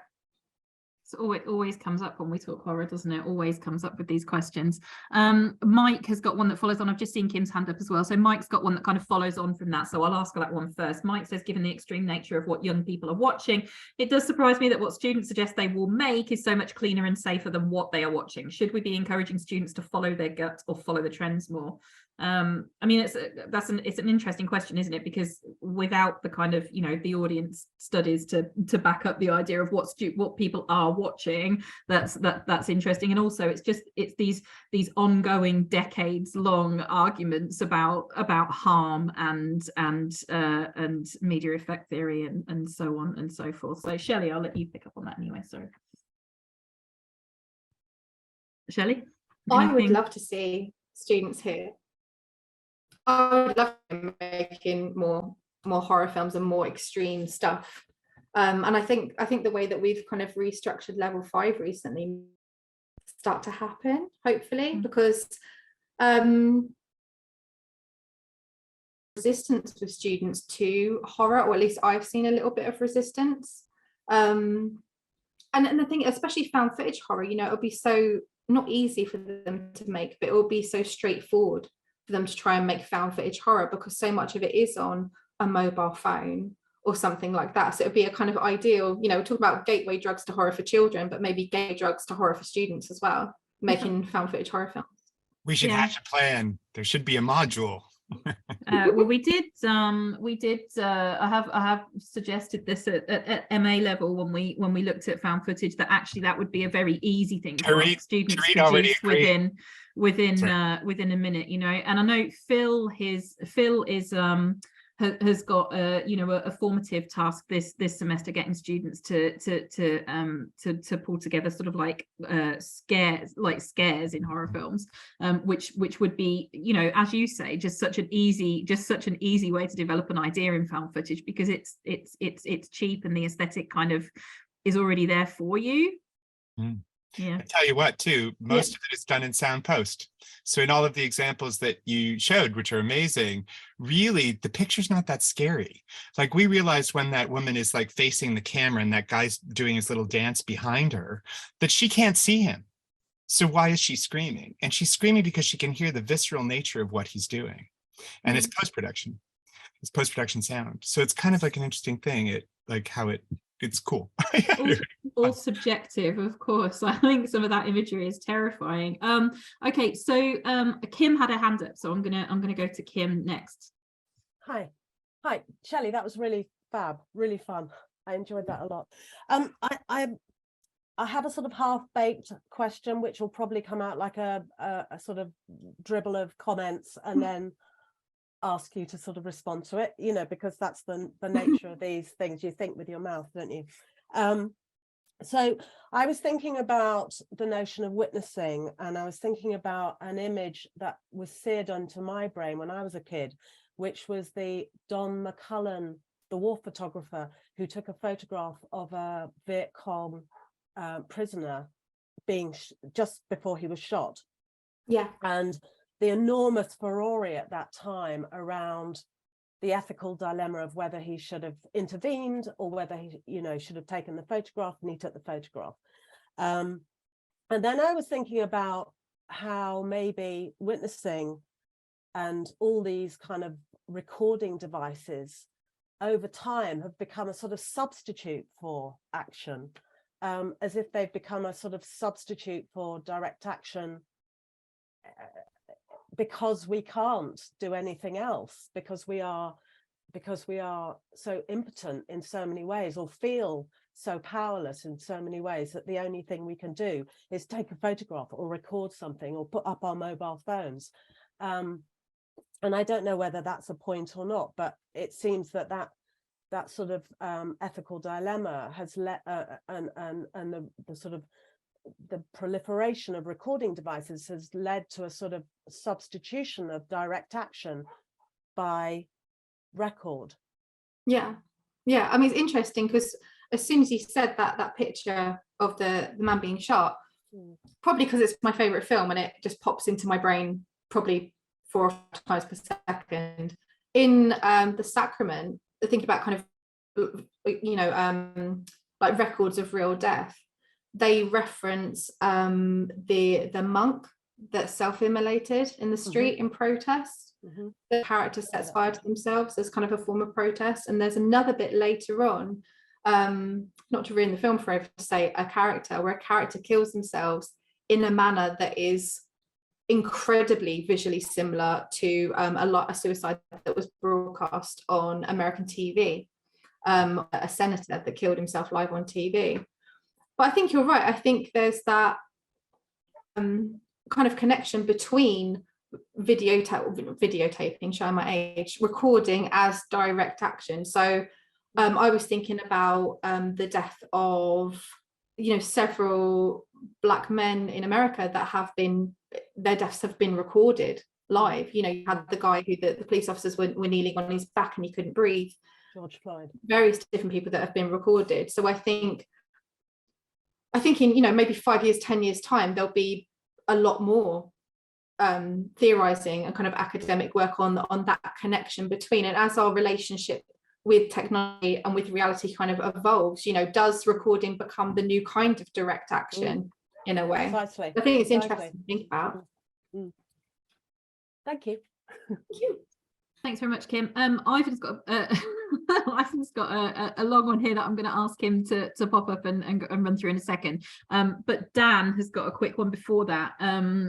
So it always comes up when we talk horror, doesn't it? Always comes up with these questions. Mike has got one that follows on. I've just seen Kim's hand up as well. So Mike's got one that kind of follows on from that. So I'll ask that one first. Mike says, given the extreme nature of what young people are watching, it does surprise me that what students suggest they will make is so much cleaner and safer than what they are watching. Should we be encouraging students to follow their gut or follow the trends more? I mean, it's an interesting question, isn't it? Because without the kind of, you know, the audience studies to back up the idea of what people are watching, that's interesting. And also it's these ongoing decades long arguments about harm and media effect theory and so on and so forth. So Shellie, I'll let you pick up on that anyway. Sorry, Shellie. I would love to see students here. I would love to making more horror films and more extreme stuff. And I think the way that we've kind of restructured level 5 recently start to happen, hopefully, because resistance with students to horror, or at least I've seen a little bit of resistance. And I think especially found footage horror, you know, it'll be so not easy for them to make, but it will be so straightforward for them to try and make found footage horror, because so much of it is on a mobile phone or something like that. So it'd be a kind of ideal, you know, we're talking about gateway drugs to horror for children, but maybe gateway drugs to horror for students as well, making found footage horror films. We should hatch a plan. There should be a module. Well, we did. I have suggested this at MA level when we looked at found footage, that actually that would be a very easy thing for students to produce within a minute, you know. And I know Phil has got a formative task this semester, getting students to pull together sort of like scares in horror films, which would be, you know, as you say, just such an easy way to develop an idea in found footage, because it's cheap and the aesthetic kind of is already there for you. Yeah. I tell you what, too, most of it is done in sound post. So in all of the examples that you showed, which are amazing, really the picture's not that scary. Like, we realized when that woman is like facing the camera and that guy's doing his little dance behind her, that she can't see him. So why is she screaming? And she's screaming because she can hear the visceral nature of what he's doing. And it's post-production. It's post-production sound. So it's kind of like an interesting thing. It's cool. all subjective, of course. I think some of that imagery is terrifying. Okay, so Kim had a hand up, so I'm gonna go to Kim next. Hi, Shellie. That was really fab, really fun. I enjoyed that a lot. I have a sort of half-baked question, which will probably come out like a sort of dribble of comments, and then ask you to sort of respond to it, because that's the nature of these things. You think with your mouth, don't you? So I was thinking about the notion of witnessing, and I was thinking about an image that was seared onto my brain when I was a kid, which was the Don McCullen, the war photographer, who took a photograph of a Viet Cong prisoner being just before he was shot. Yeah. And the enormous furore at that time around the ethical dilemma of whether he should have intervened or whether he, should have taken the photograph, and he took the photograph. And then I was thinking about how maybe witnessing and all these kind of recording devices over time have become a sort of substitute for action, as if they've become a sort of substitute for direct action, because we can't do anything else, because we are so impotent in so many ways, or feel so powerless in so many ways, that the only thing we can do is take a photograph or record something or put up our mobile phones. And I don't know whether that's a point or not, but it seems that sort of ethical dilemma has let and the sort of the proliferation of recording devices has led to a sort of substitution of direct action by record. Yeah. I mean, it's interesting because as soon as you said that picture of the man being shot, probably because it's my favorite film and it just pops into my brain probably 4 times per second. In The Sacrament, I think about kind of like records of real death. They reference the monk that self-immolated in the street in protest. The character sets fire to themselves as kind of a form of protest. And there's another bit later on, not to ruin the film for say a character, where a character kills themselves in a manner that is incredibly visually similar to a suicide that was broadcast on American TV, a senator that killed himself live on TV. But I think you're right. I think there's that kind of connection between videotaping, showing my age, recording as direct action. So I was thinking about the death of several Black men in America that have been, their deaths have been recorded live. You had the guy who the police officers were kneeling on his back and he couldn't breathe. George Floyd. Various different people that have been recorded. So I think in maybe 5 years, 10 years time, there'll be a lot more theorizing and kind of academic work on that connection between. And as our relationship with technology and with reality kind of evolves, does recording become the new kind of direct action in a way? Precisely. I think it's interesting to think about. Thank you. Thank you. Thanks very much, Kim. Ivan's got a long one here that I'm going to ask him to pop up and run through in a second. But Dan has got a quick one before that,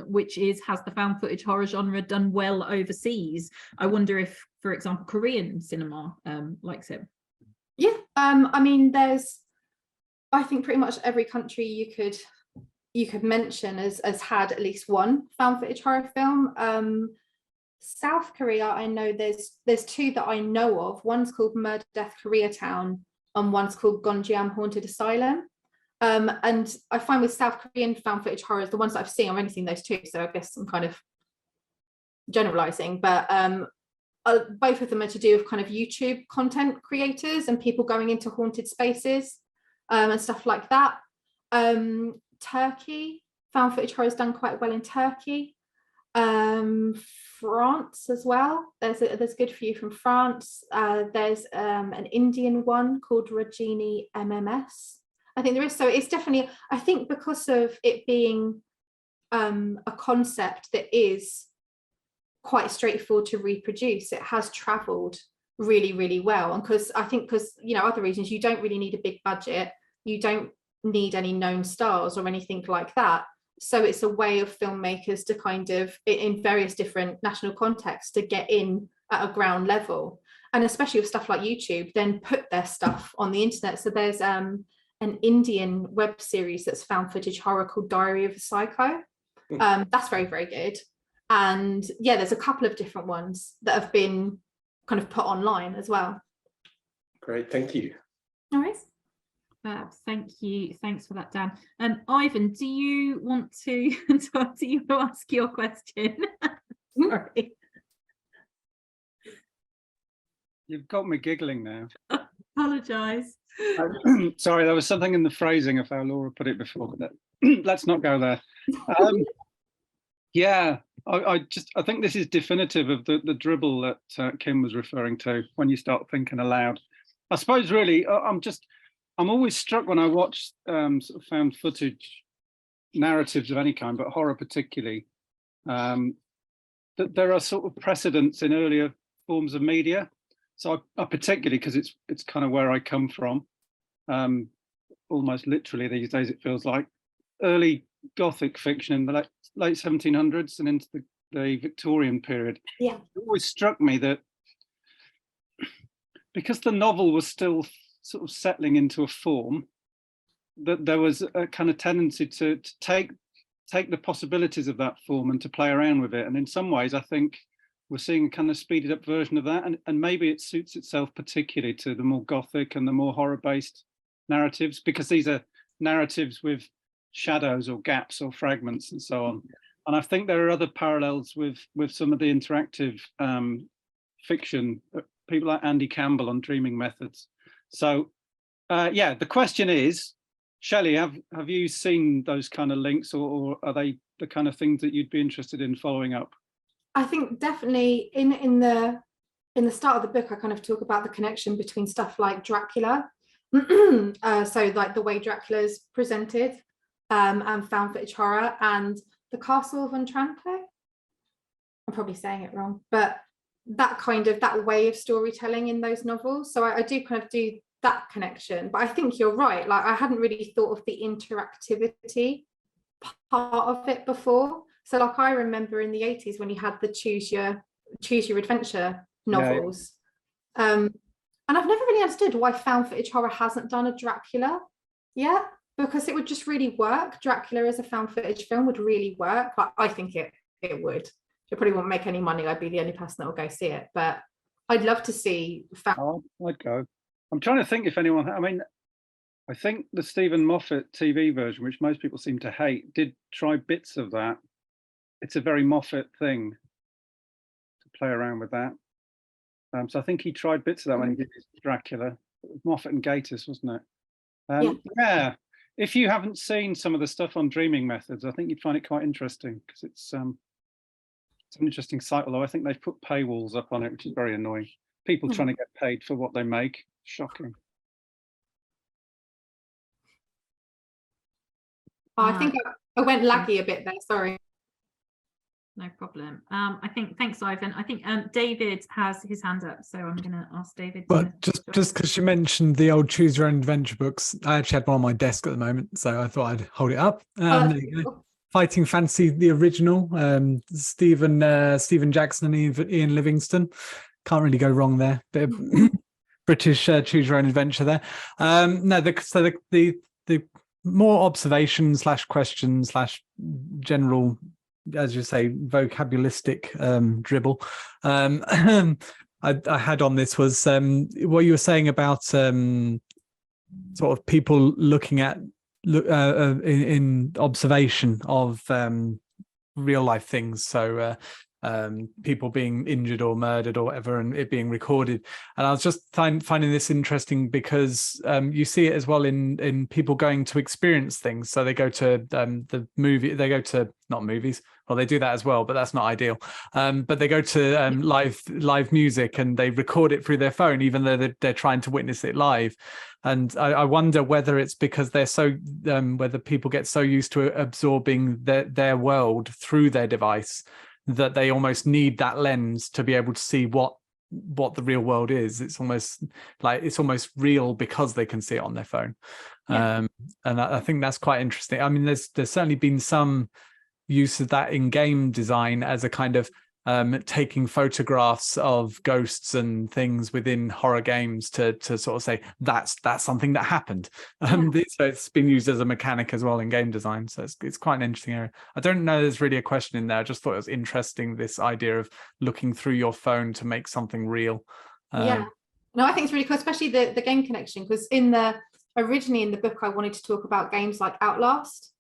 which is, has the found footage horror genre done well overseas? I wonder if, for example, Korean cinema likes it. Yeah, I mean, I think pretty much every country you could mention has had at least one found footage horror film. South Korea, I know there's 2 that I know of. One's called Murder Death Koreatown and one's called Gonjiam Haunted Asylum. And I find with South Korean found footage horrors, the ones that I've seen, I've only seen those 2, so I guess I'm kind of generalizing, but both of them are to do with kind of YouTube content creators and people going into haunted spaces and stuff like that. Turkey, found footage horror is done quite well in Turkey. France as well, there's a good few from France. There's an Indian one called Rajini MMS, I think there is. So it's definitely, I think because of it being a concept that is quite straightforward to reproduce. It has traveled really, really well. And because other reasons, you don't really need a big budget, you don't need any known stars or anything like that. So it's a way of filmmakers to kind of, in various different national contexts, to get in at a ground level, and especially with stuff like YouTube, then put their stuff on the internet. So there's an Indian web series that's found footage horror called Diary of a Psycho. That's very, very good. And yeah, there's a couple of different ones that have been kind of put online as well. Great, thank you. All right. Thank you. Thanks for that, Dan. Ivan, do you want to ask your question? Sorry. You've got me giggling now. Apologise. Sorry, there was something in the phrasing of how Laura put it before, but let's not go there. Yeah, I think this is definitive of the dribble that Kim was referring to when you start thinking aloud. I suppose really, I'm always struck when I watch sort of found footage narratives of any kind, but horror particularly, that there are sort of precedents in earlier forms of media. So I particularly, because it's kind of where I come from, almost literally these days it feels like, early Gothic fiction in the late 1700s and into the Victorian period. Yeah, it always struck me that because the novel was still sort of settling into a form, that there was a kind of tendency to take the possibilities of that form and to play around with it. And in some ways, I think we're seeing a kind of speeded up version of that. And maybe it suits itself particularly to the more Gothic and the more horror-based narratives, because these are narratives with shadows or gaps or fragments and so on. And I think there are other parallels with some of the interactive fiction, people like Andy Campbell on Dreaming Methods. So yeah, the question is, Shellie, have you seen those kind of links, or are they the kind of things that you'd be interested in following up? I think definitely in the start of the book, I kind of talk about the connection between stuff like Dracula, so like the way Dracula is presented, and found footage horror, and the Castle of Otranto. I'm probably saying it wrong, but that way of storytelling in those novels. So I do kind of do that connection. But I think you're right. Like, I hadn't really thought of the interactivity part of it before. So like, I remember in the 80s when you had the choose your adventure novels. Yeah. And I've never really understood why found footage horror hasn't done a Dracula yet, because it would just really work. Dracula as a found footage film would really work. Like, I think it would. It probably won't make any money. I'd be the only person that will go see it, but I'd love to see found. I'd go. I'm trying to think if anyone, I mean, I think the Stephen Moffat TV version, which most people seem to hate, did try bits of that. It's a very Moffat thing to play around with that. So I think he tried bits of that when he did his Dracula. Moffat and Gatiss, wasn't it? Yeah. If you haven't seen some of the stuff on Dreaming Methods, I think you'd find it quite interesting, because it's an interesting site, although I think they've put paywalls up on it, which is very annoying. People trying to get paid for what they make. Shocking. I think I went laggy a bit there, sorry. No problem. I think, thanks, Ivan. I think David has his hand up, so I'm going to ask David. But just because you mentioned the old Choose Your Own Adventure books, I actually had one on my desk at the moment, so I thought I'd hold it up. Cool. Fighting Fantasy, the original, Stephen Jackson and Ian Livingstone. Can't really go wrong there. Bit of British Choose Your Own Adventure there. No, the more observation / question / general, as you say, vocabulistic dribble I had on this was what you were saying about sort of people looking at in observation of real life things. So people being injured or murdered or whatever, and it being recorded. And I was just finding this interesting because you see it as well in people going to experience things. So they go to the movie, they go to, not movies, well, they do that as well, but that's not ideal. But they go to live music and they record it through their phone, even though they're trying to witness it live. And I wonder whether it's because they're so, whether people get so used to absorbing their world through their device that they almost need that lens to be able to see what the real world is. It's almost real because they can see it on their phone. And I think that's quite interesting. I mean, there's certainly been some use of that in game design as a kind of taking photographs of ghosts and things within horror games to sort of say that's something that happened. So it's been used as a mechanic as well in game design. So it's quite an interesting area. I don't know there's really a question in there. I just thought it was interesting, this idea of looking through your phone to make something real. No, I think it's really cool, especially the game connection, because originally in the book I wanted to talk about games like Outlast,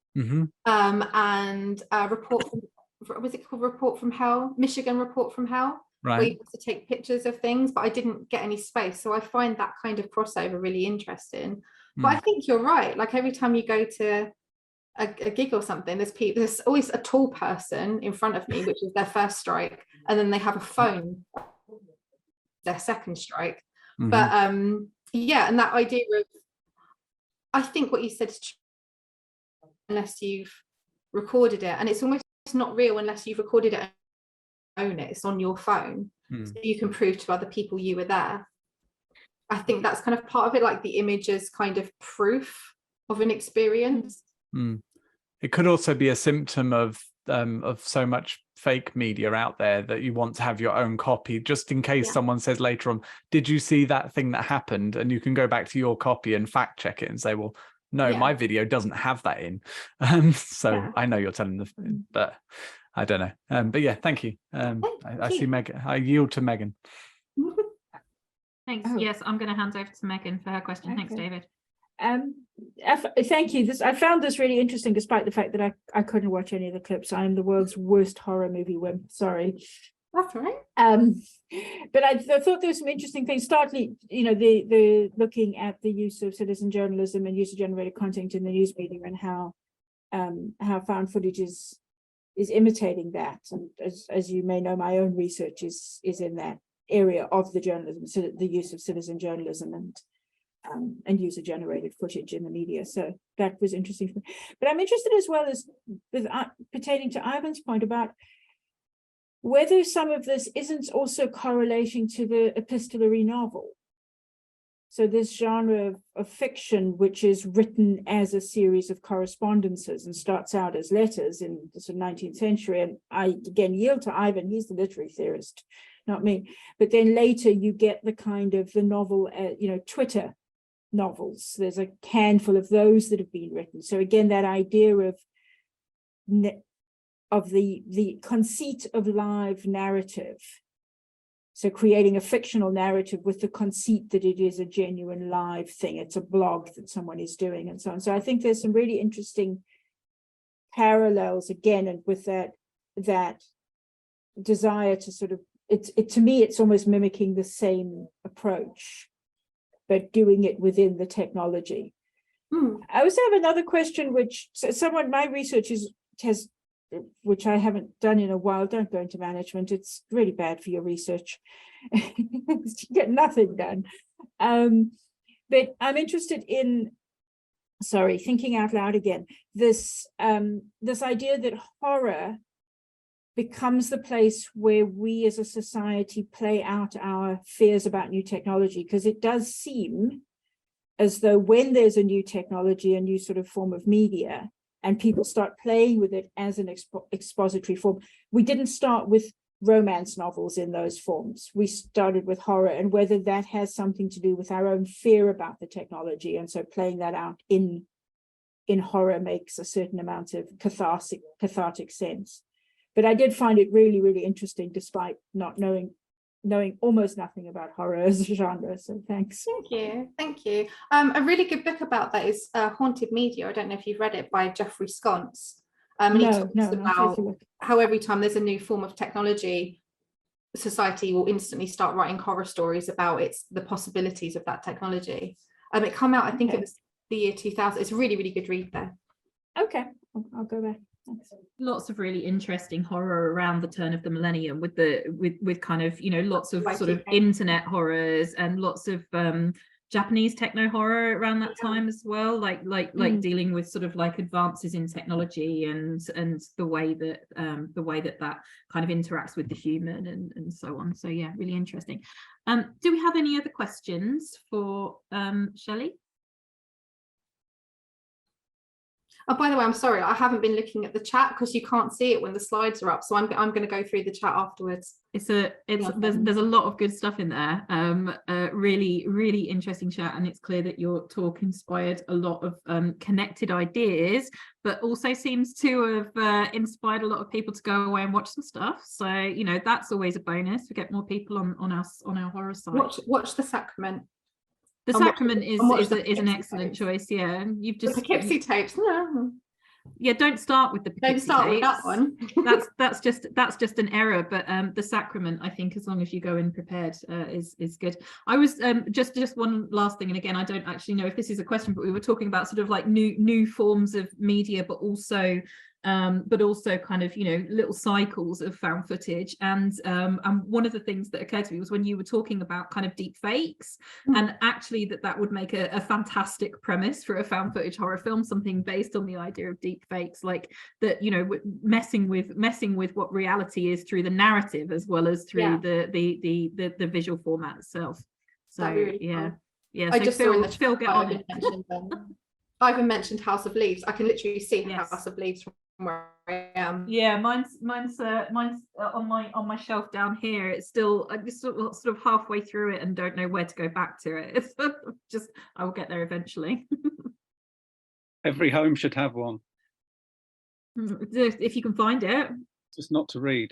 and Report from Hell, Michigan Report from Hell, right, where you have to take pictures of things, but I didn't get any space. So I find that kind of crossover really interesting. But I think you're right. Like every time you go to a gig or something, there's always a tall person in front of me, which is their first strike, and then they have a phone, their second strike. But and that idea of, I think what you said is true, unless you've recorded it, and it's almost not real unless you've recorded it and own it. It's on your phone, so you can prove to other people you were there. I think that's kind of part of it, like the image is kind of proof of an experience. It could also be a symptom of so much fake media out there that you want to have your own copy, just in case someone says later on, did you see that thing that happened? And you can go back to your copy and fact check it and say, well, no, my video doesn't have that in. I know you're telling them, but I don't know. But yeah, thank you. I see Megan. I yield to Megan. Thanks. Yes, I'm going to hand over to Megan for her question. Thanks, David. Thank you. I found this really interesting, despite the fact that I couldn't watch any of the clips. I am the world's worst horror movie wimp. Sorry. That's all right. But I thought there were some interesting things. Startly, the looking at the use of citizen journalism and user-generated content in the news media, and how found footage is imitating that. And as you may know, my own research is in that area of the journalism, so the use of citizen journalism and user-generated footage in the media. So that was interesting. But I'm interested as well as pertaining to Ivan's point about whether some of this isn't also correlating to the epistolary novel. So this genre of fiction, which is written as a series of correspondences and starts out as letters in the sort of 19th century. And I, again, yield to Ivan, he's the literary theorist, not me. But then later you get the kind of the novel, Twitter novels. There's a handful of those that have been written. So again, that idea of the conceit of live narrative. So creating a fictional narrative with the conceit that it is a genuine live thing. It's a blog that someone is doing and so on. So I think there's some really interesting parallels again, and with that desire to sort of, to me, it's almost mimicking the same approach, but doing it within the technology. I also have another question, which my research has, which I haven't done in a while. Don't go into management. It's really bad for your research. You get nothing done. But I'm interested in, thinking out loud again, this idea that horror becomes the place where we as a society play out our fears about new technology, because it does seem as though when there's a new technology, a new sort of form of media, and people start playing with it as an expository form. We didn't start with romance novels in those forms. We started with horror, and whether that has something to do with our own fear about the technology. And so playing that out in horror makes a certain amount of cathartic sense. But I did find it really, really interesting, despite not knowing almost nothing about horror as a genre. So thanks. Thank you. A really good book about that is Haunted Media. I don't know if you've read it, by Jeffrey Sconce. And he talks about how every time there's a new form of technology, society will instantly start writing horror stories about the possibilities of that technology. It came out, I think it was the year 2000. It's a really, really good read there. Okay, I'll go back. Thanks. Lots of really interesting horror around the turn of the millennium, with kind of lots of sort of internet horrors, and lots of Japanese techno horror around that time as well, like dealing with sort of like advances in technology and the way that that kind of interacts with the human and so on. So yeah, really interesting. Do we have any other questions for Shellie? Oh, by the way, I'm sorry, I haven't been looking at the chat because you can't see it when the slides are up. So I'm going to go through the chat afterwards. There's a lot of good stuff in there. Really interesting chat, and it's clear that your talk inspired a lot of connected ideas, but also seems to have inspired a lot of people to go away and watch some stuff. So you know, that's always a bonus. We get more people on our horror site. Watch The Sacrament. The Sacrament is an excellent choice. Yeah, you've just the Poughkeepsie tapes. No. Yeah, don't start with the Poughkeepsie Don't start tapes. with that one. that's just an error. But the Sacrament, I think, as long as you go in prepared, is good. I was just one last thing, and again, I don't actually know if this is a question, but we were talking about sort of like new forms of media, but also kind of, you know, little cycles of found footage. And one of the things that occurred to me was when you were talking about kind of deep fakes, and actually that would make a fantastic premise for a found footage horror film, something based on the idea of deep fakes, like that, you know, messing with what reality is through the narrative as well as through the visual format itself. So really cool. I just saw in the Phil, get on it. Ivan mentioned House of Leaves. I can literally see House of Leaves from where I am. Yeah, mine's on my shelf down here. It's still, I'm just sort of halfway through it and don't know where to go back to it. It's just, I will get there eventually. Every home should have one. If you can find it. Just not to read.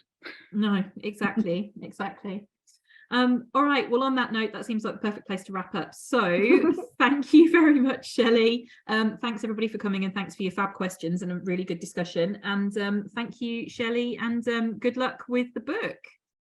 No, exactly. All right, well, on that note, that seems like the perfect place to wrap up. So thank you very much, Shellie. Thanks everybody for coming, and thanks for your fab questions and a really good discussion. And thank you, Shellie, and good luck with the book.